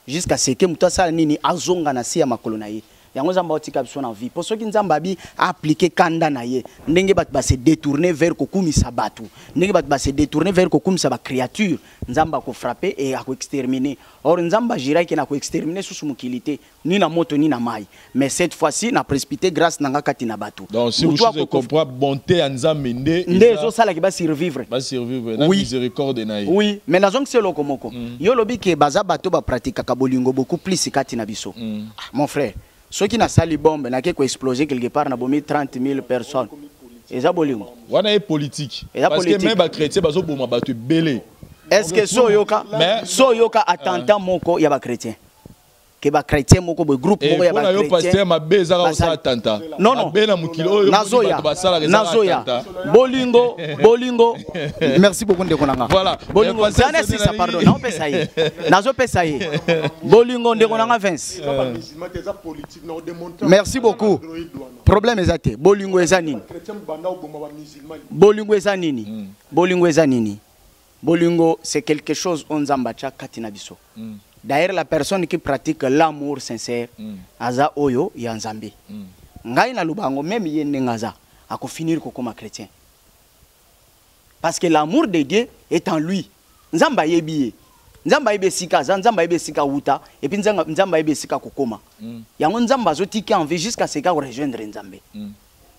Jusqu'à ce que mutasa nini azonga na siya makolo na ye. Yango nzamba otika biso na vie. Pour ceux qui nzamba bi appliquer kanda na ye. Ndenge batu ba se détourner vers kokumisa batu. Ndenge batu ba se détourner vers kokumisa ba créature. Nzamba ko frapper et a ko exterminer. Or nzamba jira ki na ko exterminer sous mukilité ni na moto ni na mai. Mais cette fois-ci na précipité grâce nanga kati na batu. Donc si vous comprenez bonté à nzambe nde zo sala ki ba survivre. Ba survivre na miséricorde na ye. Oui, mais na zong c'est lokomoko. Yo lobi ke baza bato ba pratique ka bolingo beaucoup plus kati na biso. Mon frère, ceux qui na sali bombe na ke ko exploser quelque part na bomi 30 000 personnes. Eza bolingo. Wana est politique. Parce que même ba chrétien bazo boma bato belé. Est-ce que so yoka attentat moko ya ba chrétien? Que ba chrétien moko bo groupe moko ya ba chrétien. Pasteur mabe za ka sa attentat. Non. Bena mukilo nazoya. Bolingo. Merci beaucoup ndeko nanga. Voilà. Bolingo zana si ça pardon. Non pesa ye. Nazo pesa ye. Bolingo ndeko nanga Vince. Merci beaucoup. Problème ezate. Bolingo ezanini. Bolingo ezanini. Bolingo c'est quelque chose on zambacha katina biso. D'ailleurs la personne qui pratique l'amour sincère aza oyo ya nzambe. Ngai na lubango même yende ngaza ako finir comme chrétien. Parce que l'amour de Dieu est en lui. Nzamba yebiye. Nzamba yebe sika, nzamba yebe sika wuta et puis nzamba yebe sika kokoma. Yango nzamba zotiki en vie jusqu'à ce qu'il rejoindre nzambe.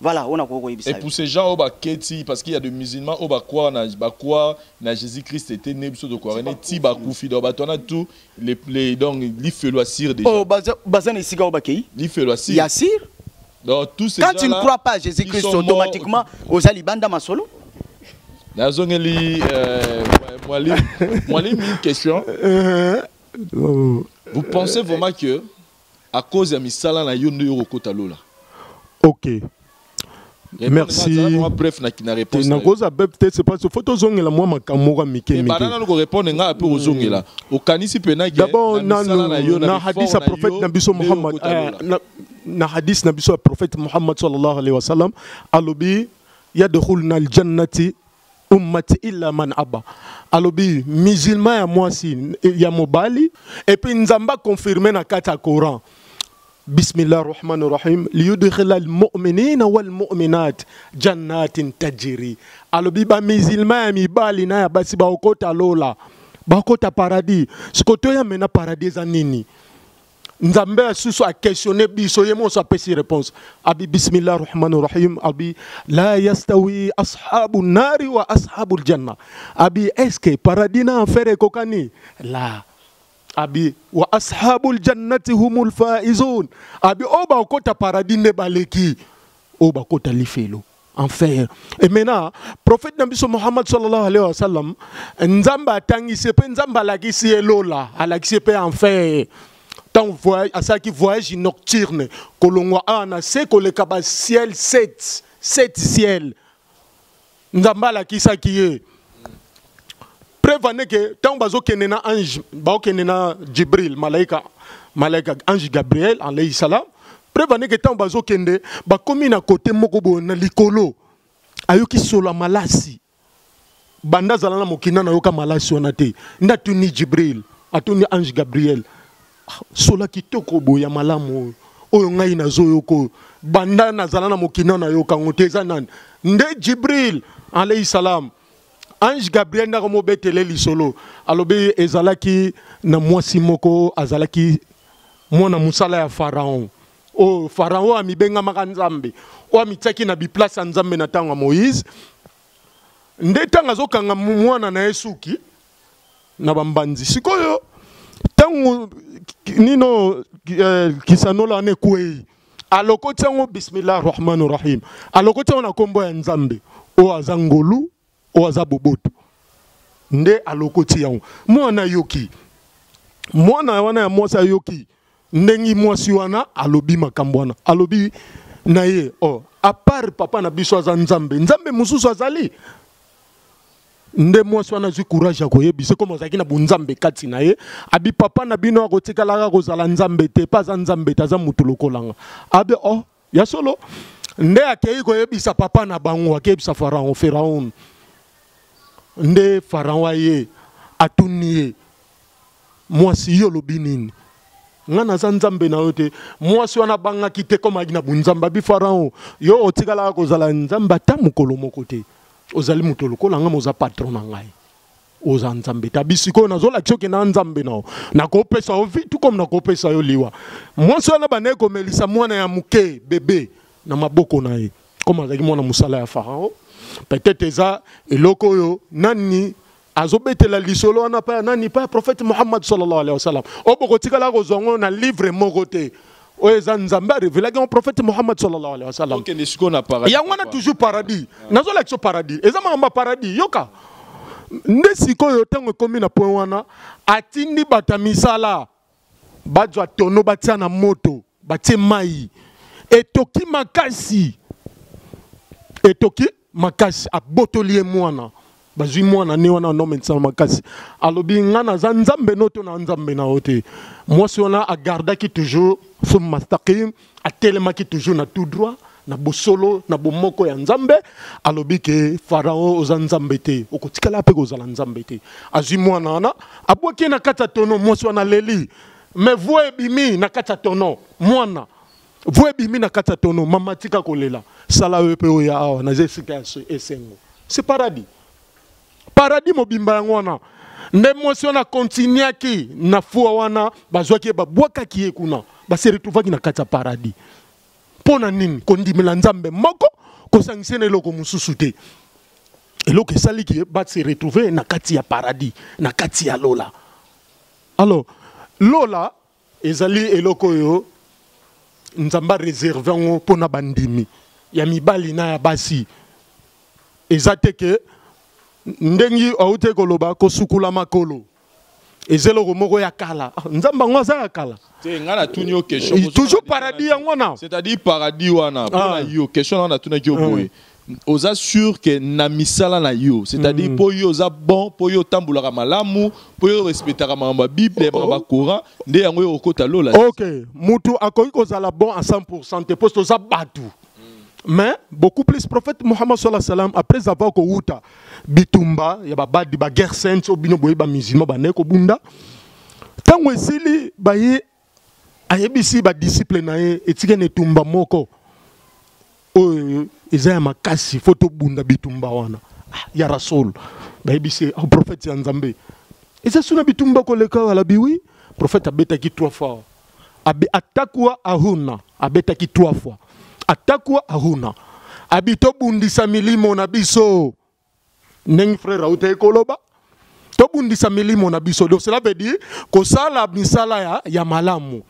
Voilà, on a quoi. Et pour ces gens au baketi parce qu'il y a des musulmans au bakwa na Jésus-Christ était né de quoi ne ti bakufi do batona tout les donc li felo sir déjà. Oh bazan isika au bakei. Li felo sir. Yassir. Donc tous ces gens quand tu ne crois pas à Jésus-Christ automatiquement aux alibanda masolo. Nazongeli moi une question. Vous pensez vraiment que à cause de misala na yondo yokota lola. OK. Merci. Bref, na réponse. Na goza peut-être c'est pas ce photo zongela moi makamora mike. Banana no répondre nga peu zongela. Au kanisi pena ge. D'abord na hadith prophète Nabi Muhammad na hadith Nabi prophète Muhammad sallallahu alayhi wa sallam alobi yadkhulna al-jannati ummati illa man aba. Alobi musulman ya mwasi ya mobali et puis nzamba confirmer na kata Coran. بسم الله الرحمن الرحيم ليدخل المؤمنين والمؤمنات جنات تجري على بيبا ميزلما ميبالي نايا باسي باوكوتا لولا باوكوتا paradis sikoto ya mena paradis anini nzambe asusu a questionner biso yemo sa pesi réponse abi bismillah الرحمن الرحيم abi la yastawi ashabun nari wa ashabul janna abi est-ce que paradis na faire kokani la abi wa ashabul jannati humul faizun abi oba okota paradis ne baleki oba kota lifelo enfer. Et maintenant prophète Nabi Muhammad sallallahu alayhi wa sallam nzamba tangi sepe nzamba la kisi elola ala kisi pe enfer tant voyage à ça qui voyage nocturne kolongwa ana se ko le kaba ciel 7 ciel nzamba la kisa kiye prévenez que tant bazo kenena ange bao kenena Jibril malaika ange Gabriel alayhi salam prévenez que tant bazo kende ba komi na côté moko bo na likolo ayoki solo malasi banda zala na mokina na yoka malasi onate ndatuni Jibril atuni ange Gabriel sola kitoko bo ya malamu oyo ngai na zoyoko banda na zala na mokina na yoka ngoteza nan nde Jibril alayhi salam Ange Gabriel na komo betele lisolo alobi ezalaki na mwasi moko azalaki mwana musala ya Pharaon. O Pharaon amibenga makanzambe o amitaki na biplace ya nzambe na tanga Moïse nde tanga zokanga mwana na Yesuki na bambanzi sikoyo tango nino kisanola ne kwei alokoti yango bismillahir rahmanir rahim alokoti yango na kombo ya nzambe o azangolu o azaboboto nde alokoti yango mwana yoki mwana wana ya mwasi yoki ndengi mwasi wana alobi makambo wana alobi na ye a part papa na biso aza nzambe nzambe mususu azali nde mwasi wana zwi courage ya koyebisa komo azalaki na bunzambe kati na ye abi papa na bino akotikalaka kozala nzambe te pa aza nzambe te aza mutu lokolanga abe ya solo nde akei koyebisa papa na bango akeyebisa Pharaon nde Pharaon aye atuni ye mwasi yo lobi nini nga naza nzambe na yo te mwasi wana bangaki te komaki na bunzambe abi Pharaon yo otikalaka kozala nzambe ata mokolo moko te ozali mutu lokolanga moza patron na ngai oza nzambe ta bisiko nazolakisa oke na nzambe nao nakopesa yo vitu comme nakopesa yo liwa mwasi wana banaye komelisa mwana ya muke bebe na maboko na ye comme azalaki mwana musala ya Pharaon peut-être eza eloko oyo nani azobetela lisolo wana pa nani pa prophète Muhammad sallallahu alayhi wa sallam obokotikala kozongo na livre moko te oyo eza nzambe arevelaki ngo prophète Muhammad sallallahu alayhi wa sallam yango wana toujours paradis nazolakisa paradis eza makambo paradis yoka nde sikoyo ntango ekomi na point wana atindi bata misala bazwa tono batia na moto batie mai etoki makasi abotoli ye mwana bazwi mwana ne wana no médecin makasi alobi nga naza nzambe noto na nzambe na ote mwasi wana agardaki toujours sum mastaqim atelemaki toujours na tout droit na bosolo na bomoko ya nzambe alobi ke Pharaon oza nzambe te okotikala pe kozala nzambe te azwi mwana wana abwaki na kati ya tono mwasi wana leli mais voix ebimi na kati ya tono mwana voix ebimi na kati ya tono mama tika kolela sala yo pe oya awa na zesika esengo c'est paradis paradis mobimba yango wana nde mwasi wana kontinuaki na fuwa wana bazwaki babwakaki ye kuna base retrouvaki na kati ya paradis pona nini kondimela nzambe moko kosangisa na eloko mosusu te eloko esaliki base retrouve na kati ya paradis na kati ya lola alors lola ezali eloko oyo nzamba réserve yango pona bandimi ya mibali na ya basi eza te ke ndengi aute koloba kosukula makolo ezeloko moko ya kala nzamba ngo aza ya kala toujours paradis yango na c'est-à-dire paradis wana pona yo question na tuna kyo boye oza sûr que na misala na yo c'est-à-dire po yo oza bon po yo tambulaka malamu po yo respectaka mamba bible ba Coran nde yango yo okota lola OK mutu akoki kozala bon à 100% te poste oza batu. Mais beaucoup plus prophète Muhammad sallallahu alayhi wa sallam après avoir kouta bitumba ya babadi ba guerre sainte obino boye ba musulman ba neko bunda tango esili baye ayebisi ba disciple na ye etike ne tumba moko oyo eza makasi photo bunda bitumba wana ya rasul bayebisi au prophète ya nzambe eza suna bitumba koleka wala biwi prophète abetaki 3 fois abi atakwa ahuna abetaki 3 fois atakwa ahuna abito bundisa milimo na biso neng frère auté koloba to bundisa milimo na biso donc cela veut dire ko sala misala ya malamu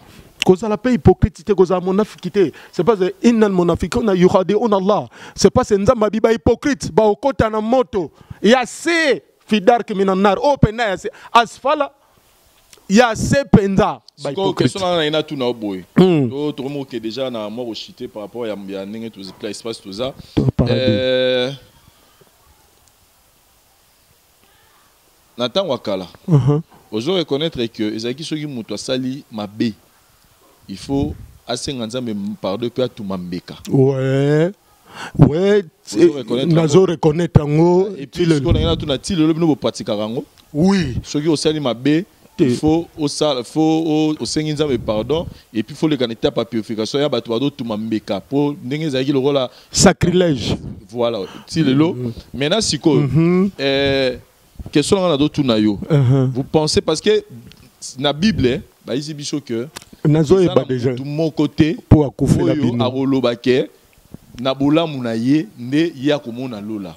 ko sala pe hypocrite ko sala monafikité c'est pas innal munafiquna yukhadi'una Allah c'est pas nzamba biba hypocrite ba okota na moto ya se fidark minan nar opena ya se asfala ya se penza question na ina tuna oboy to tout monde qui déjà na mort au chité par rapport ya ndenge tout espace tout ça Nathan wakala ozo reconnaître que ezaki soki muto sali mabe il faut asenga nzambe pardon pe atumambeka ouais nazo reconnaître ngo et puis le qu'on a tout na ti le bino pratique rango oui soki osali mabe Il faut au Seigneur Nzambe pardon et puis il faut les connecter par purification. Il y a bateau tout mbeka pour n'engagez le rôle sacrilège. Voilà. Si le lot. Maintenant si quoi question on a d'autres nayo. Vous pensez parce que na Bible bah ici bicho que nazo e ba déjà de mon côté pour akoufer la bino. Arolobake na bolamu na ye nde ya komona lola.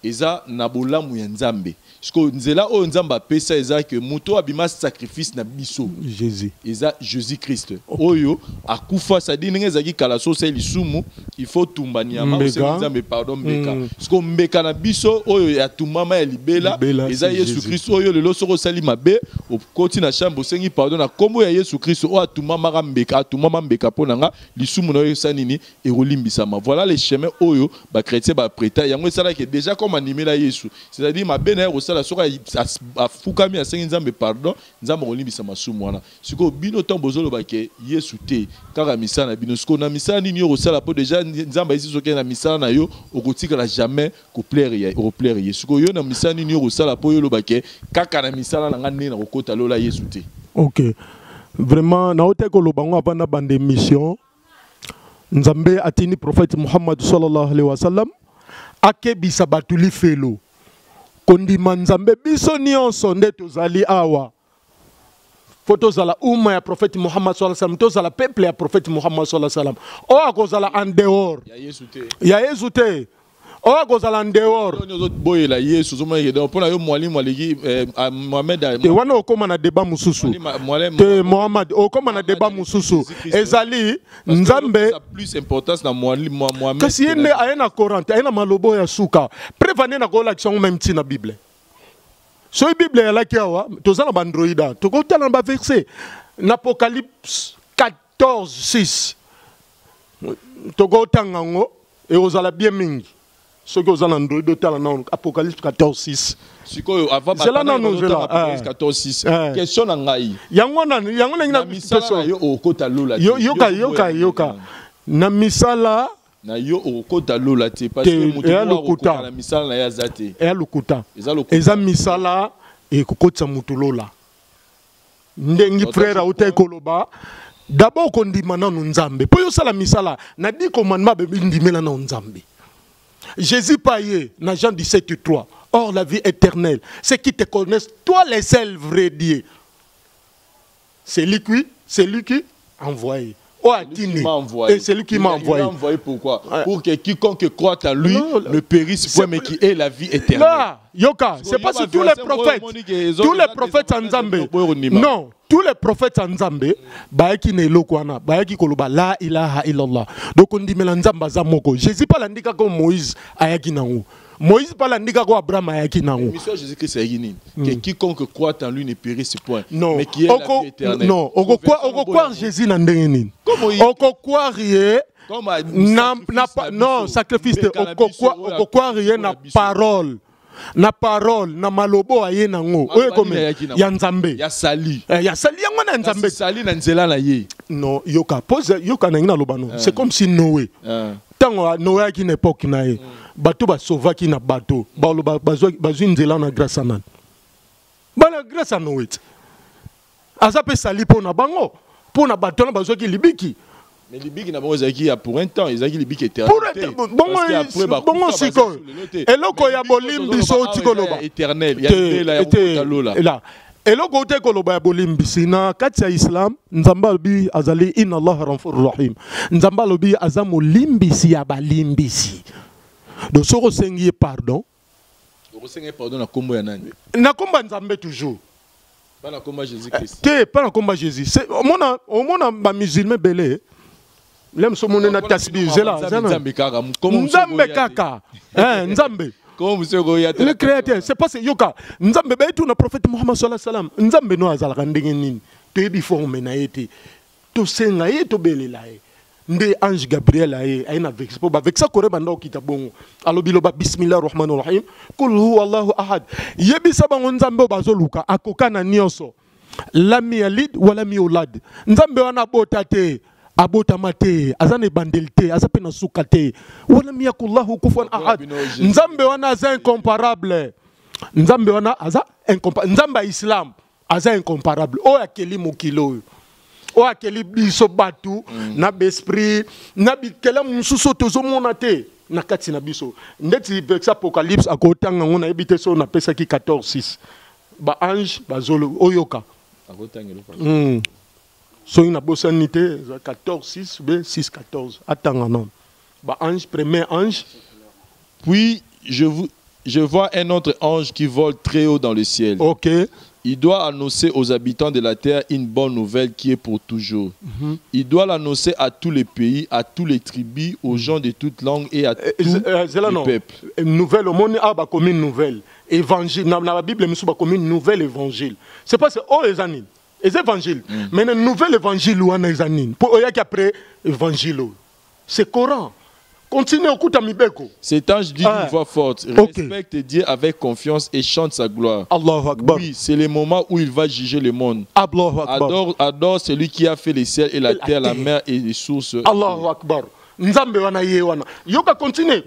Eza na bolamu ya Nzambe. Parce que nzela o Nzamba pesa eza que moto abima sacrifice na biso Jésus. Eza Jésus Christ. Oyo akufa ça dit ngeza ki kala so c'est lisumu il faut tumbani ama o Nzambe pardon mbeka. Parce que mbeka na biso oyo ya tumama ya libela eza Yesu Christ oyo lelo soko sali mabe o koti na chambre sengi pardon na kombo ya Yesu Christ o atumama mbeka atumama mbeka ponanga lisumu na yo sanini e rolimbisama. Voilà les chemins oyo ba chrétien ba prêta yango sala que déjà comme animé la Yesu. C'est-à-dire ma bena la soka a fukami a sengi Nzambe pardon Nzambe olimbisa masumu wana siko bino temps bozolo bake Yesu te kaka misala na bino siko na misala nini yo osala po déjà Nzambe isi soka na misala na yo okotika la jamais ko plaire Yesu siko yo na misala nini yo osala po yo lo bake kaka na misala na ngane na kokota lola Yesu te. OK, vraiment na ote ko lo bango apana bande mission Nzambe atini prophète Muhammad sallallahu alaihi wasallam akebisa batuli felo kondima Nzambe biso nyonso nde tozali awa fotozala umma ya prophète Muhammad sallallahu alaihi wasallam tozala peuple ya prophète Muhammad sallallahu alaihi wasallam o akozala en dehors ya Yesu te o akozala en dehors boye la Yesu zoma yedo pona yo mwalimu aliki Mohamed te wana okoma na débat mususu te Mohamed okoma na débat mususu ezali Nzambe plus importance na mwalimu Mohamed kasi yende ayena Coran ayena malobo ya suka prévane na ko l'action même ti na Bible so Bible ya la kiawa tozana ba androida tokotala ba verset na Apocalypse 14:6 tokotanga ngo e ozala bien mingi ce que vous en avez de dans Apocalypse 14:6. C'est là non Apocalypse 14:6. Question ngai. Yango na misala yo okota lola. Yoka. Na misala na yo okota lola te parce que moto okota na misala na yazate. Et lokuta. Eza misala e kokotsa mutu lola. Ndengi frère uta koloba. D'abord kondima na Nzambe. Po yo sala misala na di commandement be ndimela na Nzambe. Jésus paye dans Jean 17:3. Or la vie éternelle, c'est qui te connaissent, toi les seuls vrais dieux. C'est lui qui a envoyé. Et c'est lui qui m'a envoyé. Pourquoi? Pour que quiconque croit en lui ne périsse point, mais qui ait la vie éternelle. Là, Yoka, c'est pas sur tous les prophètes en Nzambe. Non, tous les prophètes en Nzambe, baeki ne lokwana, baeki koloba la ilaha illallah. Donc on dit mais Nzamba zamoko. Jésus pas l'indika comme Moïse ayaki nango. Moïse pas l'indika comme Abraham ayaki nango. Mission Jésus-Christ c'est yini. Que quiconque croit en lui ne périsse point, mais qui ait la vie éternelle. Non, on croit Jésus na ndengeni. On croit rien. Non, sacrifice de on croit rien na parole. Na parole na malobo aye nango oyo comme ya Nzambe ya sali yango na Nzambe sali na nzela na ye non yoka pose yoka na ngina loba non c'est comme si Noé tango Noé qui n'époque na ye bato ba sauva ki na bato ba lo bazwi nzela na grâce à nan bana grâce à Noé aza pe sali pona bango pona bato na bazwi ki libiki. Mais les bigs n'a pour un temps, ils ont dit les bigs étaient bon c'est quoi et loko ya bolimbi so tikoloba éternel ya là et loko te koloba ya bolimbi sina kati ya Islam Nzamba lobi azali inna Allah ghafurur rahim Nzamba lobi azamo limbisi ya balimbisi donc soko sengi pardon na kombo ya nani na komba Nzambe toujours. Pas na komba Jésus Christ. Pas na komba Jésus. C'est au mona ba musulman belé. Lem so mona na tasbih zela. Nzambe kaka. Nzambe kaka. Nzambe. Comme monsieur Goya. Le créateur, c'est pas yoka. Nzambe ba etu na prophète Muhammad sallallahu alaihi wasallam. Nzambe no azala ndenge nini. To yebi forme na yete. To senga ye to belela ye. Nde ange Gabriel aye aina vex po ba vexa kore banda okita bongo alobi loba bismillahir rahmanir rahim kul huwa Allahu ahad yebi sabango Nzambe bazoluka akokana nyoso lam yalid wala yulad Nzambe wana bota te abota mate azane bandelte azape na suka te wala yakullahu kufuwan ahad Nzambe wana aza incomparable Nzambe wana aza incomparable Nzamba Islam aza incomparable o akeli mokilo o akeli biso batu na besprit na bikela mususu tozomona te na kati na biso ndeti vexa apocalypse akotanga ngona ebite so na pesa ki 14:6 ba ange bazolo oyoka akotangelo so ina bosanité 14:6 b 6:14 atanga non ba ange premier ange puis je vois un autre ange qui vole très haut dans le ciel. OK. Il doit annoncer aux habitants de la terre une bonne nouvelle qui est pour toujours. Il doit l'annoncer à tous les pays, à tous les tribus, aux gens de toutes langues et à tous les peuples. Nouvelle au monde a comme une nouvelle évangile dans la Bible mais c'est comme une nouvelle évangile. C'est pas c'est oh les années. Les évangiles. Mais une nouvelle évangile ou un années. Pour y a qu'après évangile. C'est Coran. Continue au coup d'amibeko. Cet ange dit d'une voix forte, respecte Dieu avec confiance et chante sa gloire. Allahu Akbar. Oui, c'est le moment où il va juger le monde. Allahu Akbar. Adore celui qui a fait les ciels et la terre, la mer et les sources. Allahu Akbar. Nzambe wana ye wana. Yoka continue.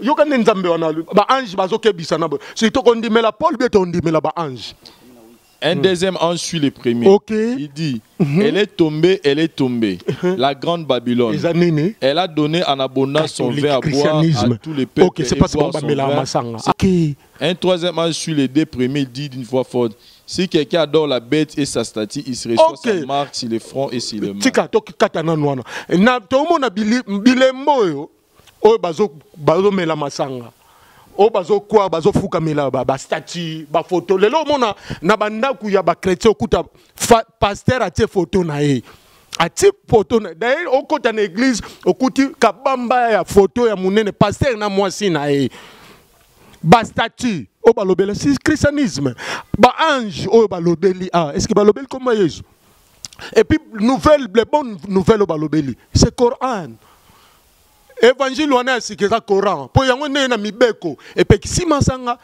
Yoka nzambe wana ba ange bazoke bisana. Si to kondimela Paul beto ondimela ba ange. Un deuxième ange suit le premier. Il dit, elle est tombée, la grande Babylone. Elle a donné en abondance son vin à boire à tous les peuples. Un troisième ange suit les deux premiers, dit d'une voix forte, si quelqu'un adore la bête et sa statue, il se reçoit sa marque sur le front et sur le main. O bazo kwa bazo fuka mela ba statue ba photo lelo mona na bandaku ya ba chrétien okuta pasteur atie photo na ye atie photo na d'ailleurs okota na église okuti kabamba ya photo ya munene pasteur na mwasi na ye ba statue o ba lobela c'est christianisme ba ange o ba lobeli est-ce que ba lobeli comme Jésus et puis les bonnes nouvelles o ba lobeli c'est Coran. Évangile wana sikeza Coran po yango ne na mibeko et pe kisima sanga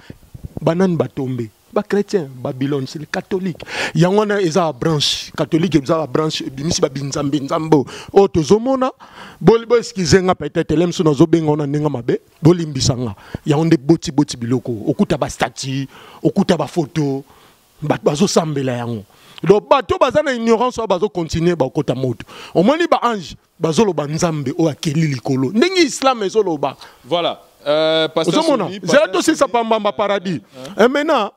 banan batombe ba chrétien Babylone c'est le catholique yango na eza branche catholique eza branche bimisi ba binzambe nzambo o tozomona boli bo eskizenga peut-être lemso na zobenga na ninga mabe bolimbisanga yango nde boti biloko okuta ba statue okuta ba photo bazo sambela yango donc bato bazana ignorance bazo continuer ba kota moto au moins li ba ange bazolo banzambe o akeli likolo ndenge islam ezolo ba voilà pasteur Soni c'est aussi ça pamba paradis et maintenant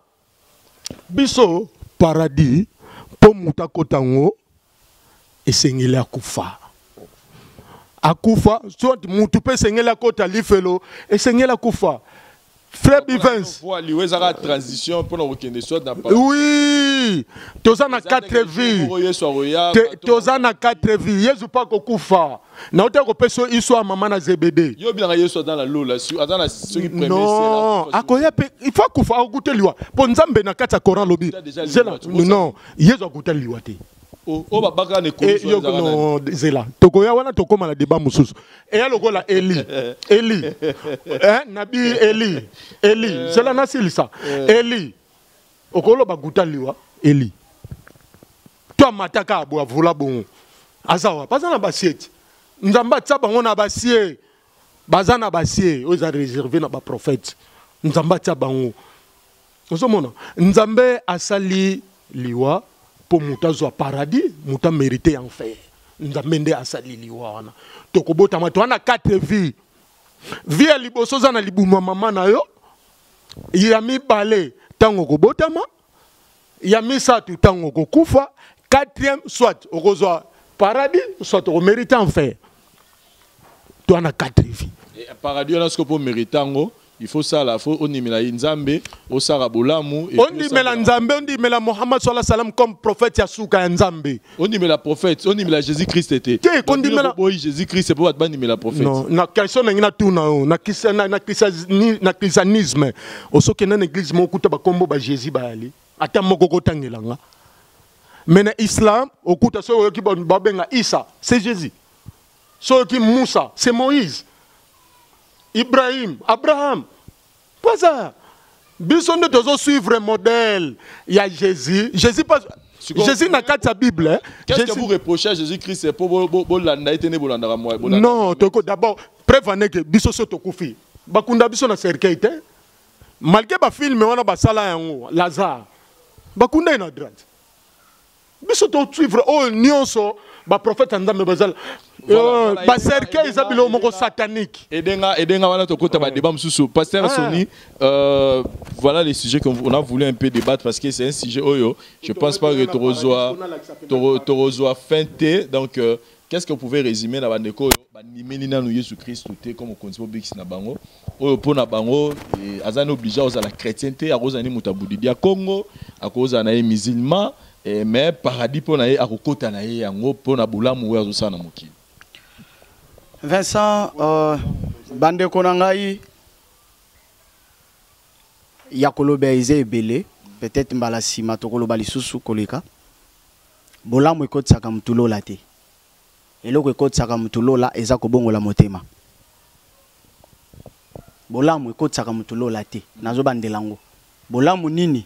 biso paradis po muta kotango esengeli akufa soit mutu pe sengeli akota lifelo esengeli akufa. Frère Bivens. Transition pour oui, tozana 4 vies. Tozana 4 vies. Yesu pas kokufa. Na ote ko peso iso mama na Zebede. Yo bien Yesu dans la lola, dans la non, akoya pe il faut kufa okuté liwa. Po nzambe na kata Coran lobi. Non, Yesu okuté liwa te. O babaka ne ko non zela tokoya wana tokoma la débat mususu eya lokola Eli nabi Eli zela nasilisa Eli okolo baguta liwa Eli to mataka abo avula bon azawa bazana basiete nzamba tsa bango na basie bazana basie oza réservé na ba prophète nzamba tsa bango ozomona nzambe asali liwa pour mutazo paradis muta mérité en fait nzamende asali liwa wana tokobota mato wana 4 vies vie liboso za na libuma mama na yo ya mibale tango kobotama ya misatu tango kokufa 4e soit okozwa paradis soit au mérité en fait to wana 4 vies et paradis on a ce que pour mériter ngo il faut ça là, faut on dimela nzambe, o sara bolamu on dimela nzambe, on dimela Muhammad sallallahu alayhi wa sallam comme prophète yasuka nzambe. On dimela prophète, on dimela Jésus-Christ était. On dimela Jésus-Christ c'est pour pas dimela prophète. Non, na question na tuna na christianisme. O soke na église mo kuta ba kombo ba Jésus ba ali. Ata moko kotangelanga. Mais na islam, o kuta so yoki ba benga Isa, c'est Jésus. So yoki Moussa, c'est Moïse. Ibrahim, Abraham, pas ça. Biso ne doit suivre le modèle. Il y a Jésus. Jésus pas. Jésus n'a qu'à sa Bible. Qu'est-ce que vous reprochez à Jésus-Christ? C'est pour non, d'abord, prévenez que biso se tokufi. Bakunda biso na cercueil. Malgré ba film, on a basala yango Lazare. bakunda na droite biso to suivre o nyonso ba prophète nzambe bazala ba cercueil za bilo moko satanique edenga wana to kota ba débat mususu pasteur Sony voilà les sujets qu'on a voulu un peu débattre parce que c'est un sujet oyo je pense pas que Torozoa feinté donc qu'est-ce que vous pouvez résumer na bandeko bandimeli nanu Yesu Christ te comme konzipo bix na bango oyo pona bango azana obligé aux la chrétienté akozani mutabudi dia Congo akoza na musulman mais paradis pona ye akokota na ye yango pona bulamu oyo azosana mokili. Vincent bandeko na ngai ya koloba eze ebele peut-être mbala sima tokoloba lisusu koleka bolamu ekotisaka mutu lola te eloko ekotisaka mutu lola eza kobongola motema bolamu ekotisaka mutu lola te nazobandela ngo bolamu nini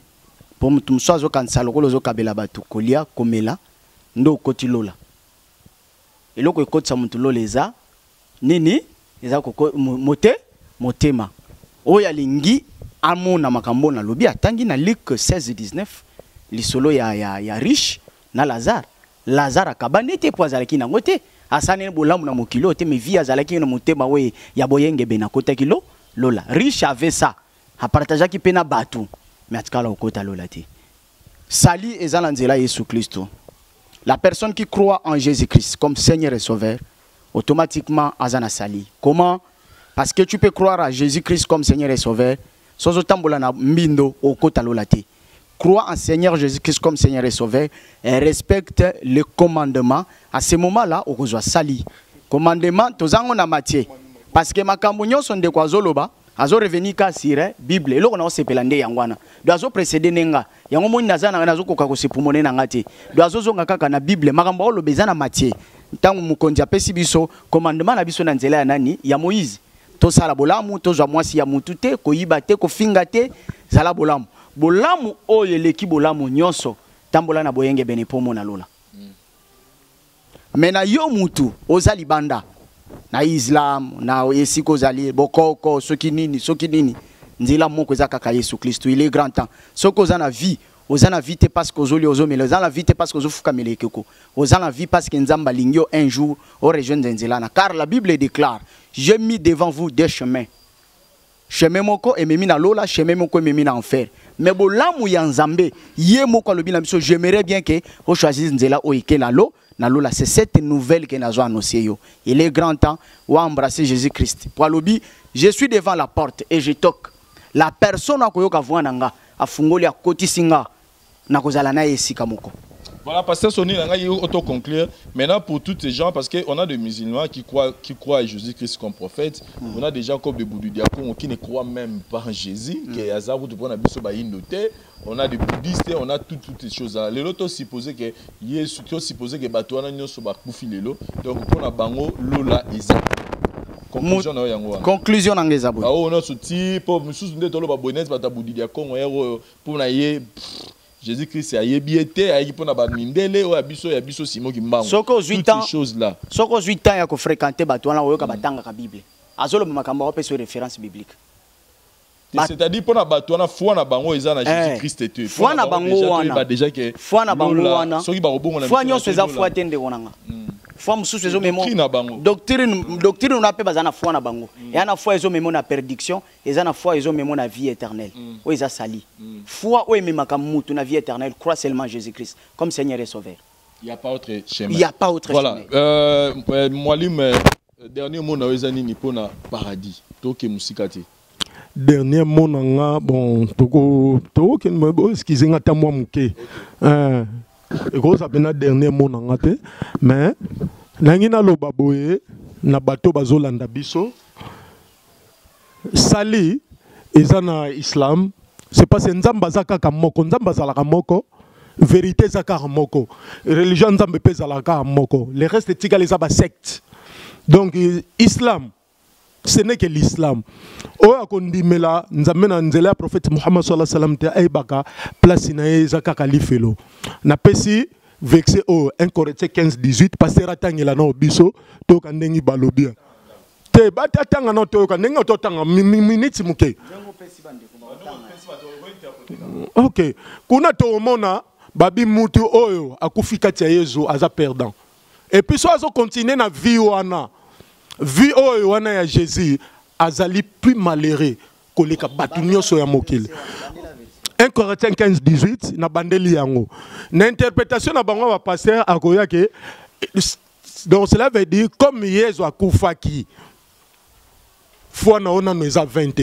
po mutu musu azokanisa lokolo ozokabela bato kolia komela ndo okoti lola eloko ekotisa mutu lola eza nini eza motema oyo alingi amona makambo na lobi atangi na Luc 16-19 lisolo ya riche na Lazare akabane te po azalaki nango te asane bolamu na mokilo te mais vie azalaki na motema we ya boyenge bena kota kilo lola riche avait ça a partagaki pena batu mais atikala okota lola te sali ezala nzela Yesu Kristo. La personne qui croit en Jésus-Christ comme Seigneur et Sauveur automatiquement azana sali. Comment? Parce que tu peux croire à Jésus-Christ comme Seigneur et Sauveur sans autant bolana mbindo okota lola te. Crois en Seigneur Jésus-Christ comme Seigneur et Sauveur et respecte les commandements. À ce moment-là, on reçoit sali. Commandement, tozango na Matthieu. Parce que makambo nyonso ndeko azoloba, azo revenir ka sire Bible. Eloko na osepelande yangwana. Do azo précéder nenga. Yango moni nazana nazo koka ko sepumone na ngati. Do azo zonga kaka na Bible. Makambo olobeza na Matthieu. Ntango mukonzi apesi biso commandement na biso na nzela ya nani? Ya Moïse. Tosala bolamu, tozwa mwasi ya mutu te, koyiba te, kofinga te, zala bolamu. Bolamu oyo eleki bolamu nyonso tambola na boyenge bene pomo na lola. Mena yo mutu ozali banda na Islam na esiko zali bokoko soki nini nzila moko eza kaka Yesu Kristo. Il est grand temps soko ozana vie te parce que ozoli ozomela ozana vie te parce que ozofuka melekeko ozana vie parce que nzamba lingyo un jour au rejoindre nzelana car la Bible déclare j'ai mis devant vous des chemins. Chemin moko ememi na lola, chemin moko ememi na enfer. Mais bolamu ya nzambe, ye moko alobi na biso, j'aimerais bien que o choisisse nzela o ike na lola, c'est cette nouvelle que nazo annoncé yo. Il est grand temps ou embrasser Jésus-Christ. Pour alobi, je suis devant la porte et je toque. La personne akoyoka voana nga, afungoli akoti singa na kozala na esika moko. Voilà, pasteur Sony, il auto-conclure. Maintenant, pour tous ces gens, parce qu'on a des musulmans qui croient à Jésus-Christ comme prophète, on a des gens comme des Bouddhiacons qui ne croient même pas en Jésus, on a des bouddhistes, on a toutes ces choses-là. Les autres supposent que Jésus supposé que Batouana n'y soit pas bouffé l'élo. Donc, pour la bango, lola isa. Conclusion en Gézabou. Ah, on a ce type, nous sommes des tolo babonnes, bata Bouddhiacons, pour naïe. Jésus-Christ a yébiété a yébi pona ba mindele o abiso ya biso simo kimbango. Soko 8 ans. Ces choses là. Soko 8 ans ya ko fréquenter batwana oyo ka batanga ka Bible. Azolo makambo ope sur référence biblique. C'est-à-dire pona batwana foi na bango eza na Jésus-Christ te. Foi na bango wana. Déjà que foi na bango wana. Soki ba robongo na. Foi nyonso eza foi tende konanga. Foi mususu ezo memo. Doctrine on appelle bazana foi na bango. Et na foi ezo memo na perdiction, eza na foi ezo memo na vie éternelle. O eza sali. Foi o memaka mutu na vie éternelle, crois seulement Jésus-Christ comme Seigneur et Sauveur. Il n'y a pas autre chemin. Il n'y a pas autre chemin. Voilà. Mwalim dernier mot na eza nini pona paradis. Toke musikate. Dernier mot nanga bon toko ken mo excusez nga ta moi muke. Et gros ça bena dernier mot nanga te mais nangi na loba boye na bato bazolanda biso sali ezana islam c'est pas nzamba zaka moko nzamba zalaka moko vérité zaka moko religion nzambe pe zalaka moko le reste tikali za ba secte donc islam ce n'est que l'islam. O akondimela nzambe na nzela ya prophète Muhammad sallallahu alayhi wa sallam te aibaka place na ezaka kalifelo. Na pesi vexé au 1 Corinthiens 15-18 pasteur atangela na obiso to kandengi balobia. Te batanga na to kandengi to tanga minute muke. Ok. Kuna tomona babi mutu oyo akufika tia Yesu aza perdant. Et puis so azo continuer na vie wana. Vie oyo wana ya Jésus azali plus malheureux koleka batu nyonso ya mokili. 1 Corinthiens 15-18 na bandeli yango. Na interprétation na bango ba pasteur akoya ke donc cela veut dire comme Yesu akufaki fois na ona nous a 20.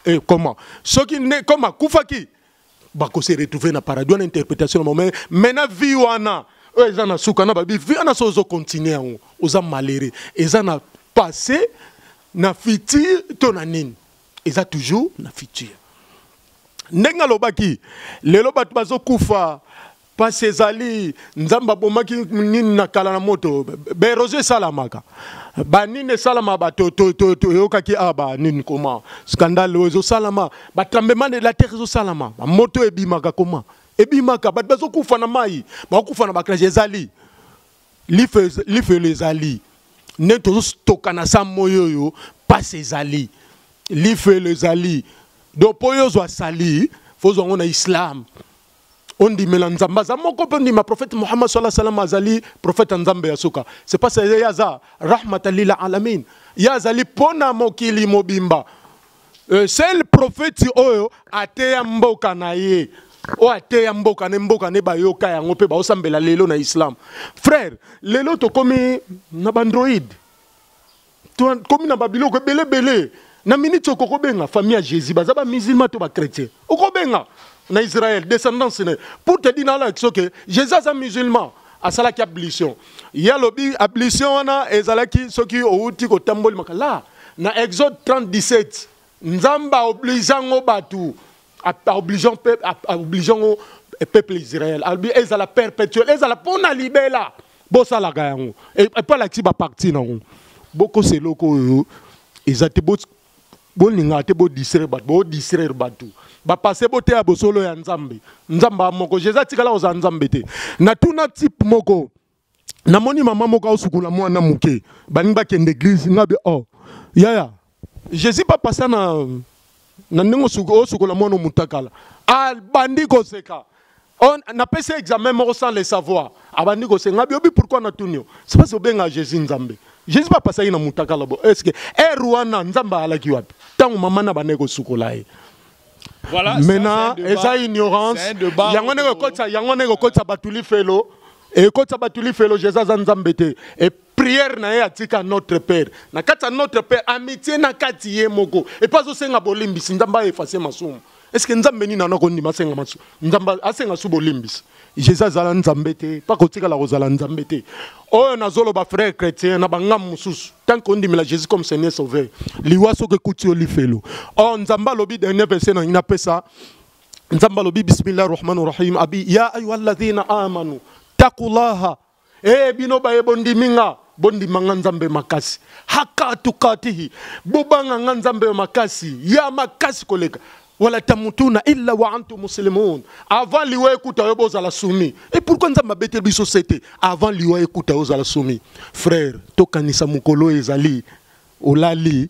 Et comment ce qui ne comme akufaki bako se retrouver na paradis na interprétation mais maintenant vie wana eza na suka na babi vie na sozo continuer oza malheureux eza na passé na futur ton anine eza toujours na futur ndenga lobaki lelo batu bazokufa pas ezali nzamba bomaki nini na kala na moto berose salamaka banine salama bato to yokaki aba nini comment scandale ozo salama tremblement de la terre zo salama moto ebimaka comment ebimaka batu bazokufa na mai bakufa na bakraje ezali life les ali ne to stoka na samoyo yo pas ezali life les ali donc poyo zo sali faut on a islam on dit melanzamba zamoko pendi ma prophète Muhammad sallallahu alaihi wasallam azali prophète nzambe yasuka c'est pas ça yaza rahmatan lil alamin yazali pona mokili mobimba seul prophète oyo ateya mboka na ye o ateya mboka ne bayoka yango pe ba osambela lelo na islam frère lelo to komi na bandroid to komi na babiloko belebele na minute ko benga famille ya Jésus bazaba musulman to ba chrétien okobenga na Israël descendance ne pour te dire là que Jésus est musulman à cela qui ablution il y a lobby ablution na ezalaki soki outi ko tamboli makala na Exode 37 nzamba obligeant batu obligeant peuple Israël albi ezala perpétuel ezala pona libela bosala gayango et pas la ki ba parti non boko seloko ezate bolinga te bo distraire batu ba passer bote ya bosolo ya nzambe nzamba moko Jésus tikala oza nzambe te na tuna type moko na moni mama moko osukula mwana muke baninga bakende église ngabe oh yaya Jésus pas passer na ndingo osukula mwana mutakala bandi ko seka on n'a pas fait examen moko sans le savoir abandi ko senga biobi pourquoi na tunio c'est pas obenga Jésus nzambe Jésus pas passer na mutakala bo est-ce que Rwanda nzamba alaki wapi tango mama na baneko sukola e. Voilà, maintenant, esa ignorance. Yango kota batuli felo. Et kota batuli felo Jésus nzambete. Et prière na ya tika notre Père. Na kata notre Père amitié na kati ye moko. Et pas osenga bolimbisi nzamba effacer masumu. Est-ce que nzambe ni na ko ndima senga masu. Nzamba asenga su bolimbisi. Jésus azala nzambete, pas kotika la rozala nzambete. Oh nazolo ba frère chrétien na bangam mususu. Tant qu'on dit mais Jésus comme Seigneur sauveur. Liwa so ke kuti oli felo. Oh nzamba lobi dernier verset na ina pesa. Nzamba lobi bismillahir rahmanir rahim abi ya ayyuhalladhina amanu taqullaha. Bino ba bondi minga bondi manga nzambe makasi. Hakatu katihi. Bobanga nzambe makasi. Ya makasi koleka. Wala tamutuna illa wa antum muslimun. Avant liwa écoute yoboza la soumis. Et pourquoi nzamba bete bi société avant liwa écoute yoboza la soumis. Frère, tokanisa mukolo ezali olali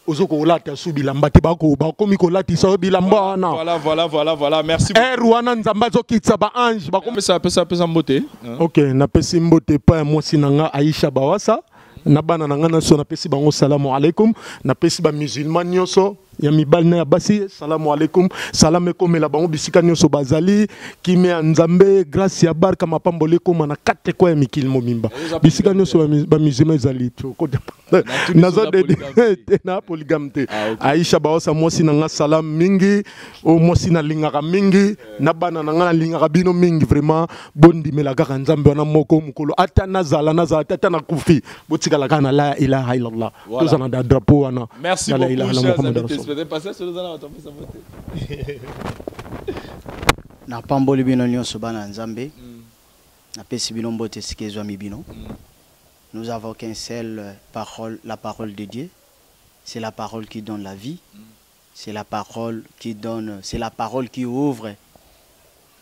ozoko olata su bilamba te bako bakomi ko lati sa bilamba na. Voilà, merci beaucoup. Rwanda nzamba zo kitsa ba ange bakomi ça mbote. OK, na pesi mbote pa moi sinanga Aisha Bawasa. Na bana na ngana so na pesi bango salamu alaikum na pesi ba musulman nyoso ya mibali na ya basi salamu alaikum salame komela bango bisika nyoso bazali kime nzambe grâce ya barka mapambole koma na kate kwa ya mikili momimba bisika nyoso ba musulman ezali to nazo de na polygamte Aisha Bawasa mosi na nga salam mingi o mosi na lingaka mingi na bana na ngana lingaka bino mingi vraiment bondi mela kaka nzambe wana moko mukolo ata nazala tata na kufi botika la kana la ilaha illallah tozana da drapeau wana merci la ilaha illallah Muhammad na pamboli bino nyonso bana nzambe na pesi bino mbote sikezwa mibino. Nous avons qu'un seul parole, la parole de Dieu. C'est la parole qui donne la vie. C'est la parole qui donne, c'est la parole qui ouvre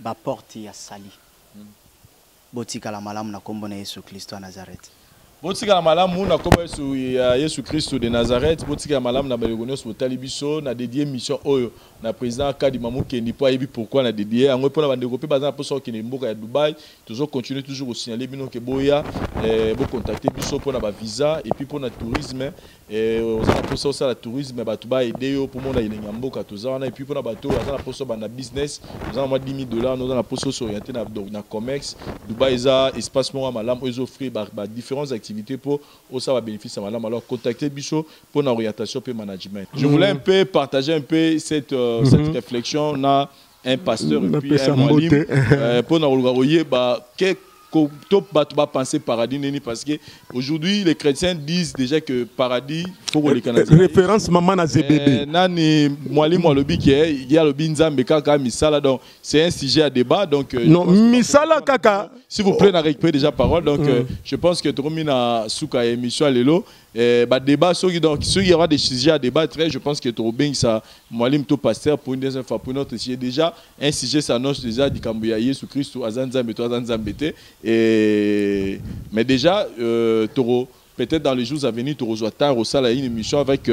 la porte ya sali. Botika la malam na kombo na Yesu Kristo à Nazareth. botika malamu na koba Yesu Christ de Nazareth botika malamu na balegonos botali biso na dédié mission oyo na président Kadi Mamou Kendi po yebi pourquoi na dédié yango pona bandeko pe bazana poso ki mboka ya Dubaï toujours continuer toujours au signaler bino ke boya bo contacter biso pona ba visa et puis pona tourisme ozana poso ça la tourisme ba tuba aider yo pour mona ilenga mboka tozana et puis pona bato ozana poso ba na business ozana moi $10,000 nous ozana poso s'orienter na commerce Dubaï za espace mo malamu ils offrir ba différentes activités pour ça va bénéficier malamu alors contacter biso pour orientation et management. Je voulais un peu partager un peu cette réflexion. On a un pasteur et puis un molim pour nous bah top va penser paradis parce que aujourd'hui les chrétiens disent déjà que paradis faut les Canadiens référence maman na ZBB nani molim lobi qui il y a le binzambe kaka misala donc c'est un sujet à débat donc non misala kaka s'il vous plaît n'a récupéré déjà parole donc je pense que Toromina souka émission lelo bah débat donc il y aura des sujets à débattre je pense que Torobeng ça molim to pasteur pour une deuxième fois pour notre sujet déjà un sujet s'annonce déjà du Kambuya Yesu Christ azanzambe to azanzambete mais déjà Toro peut-être dans les jours à venir tu reçois tard au salle une émission avec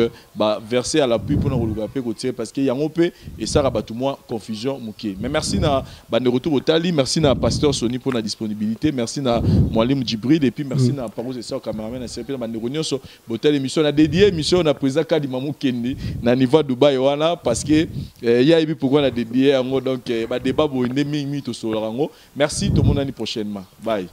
verset à l'appui pour nous retirer parce qu'il y a un peu et ça rabat tout moi confusion mouké mais merci na bande retour au tali merci na pasteur Sony pour la disponibilité merci na Mwalim Djibril et puis merci na parole et sœur cameraman na CP bande réunion sur botel émission na dédié émission na président Kadi Mamou Kendi na niveau Dubaï wana parce que il y a eu pourquoi la dédié donc débat bo ndemi mi to so rango merci tout le monde l'année prochainement bye.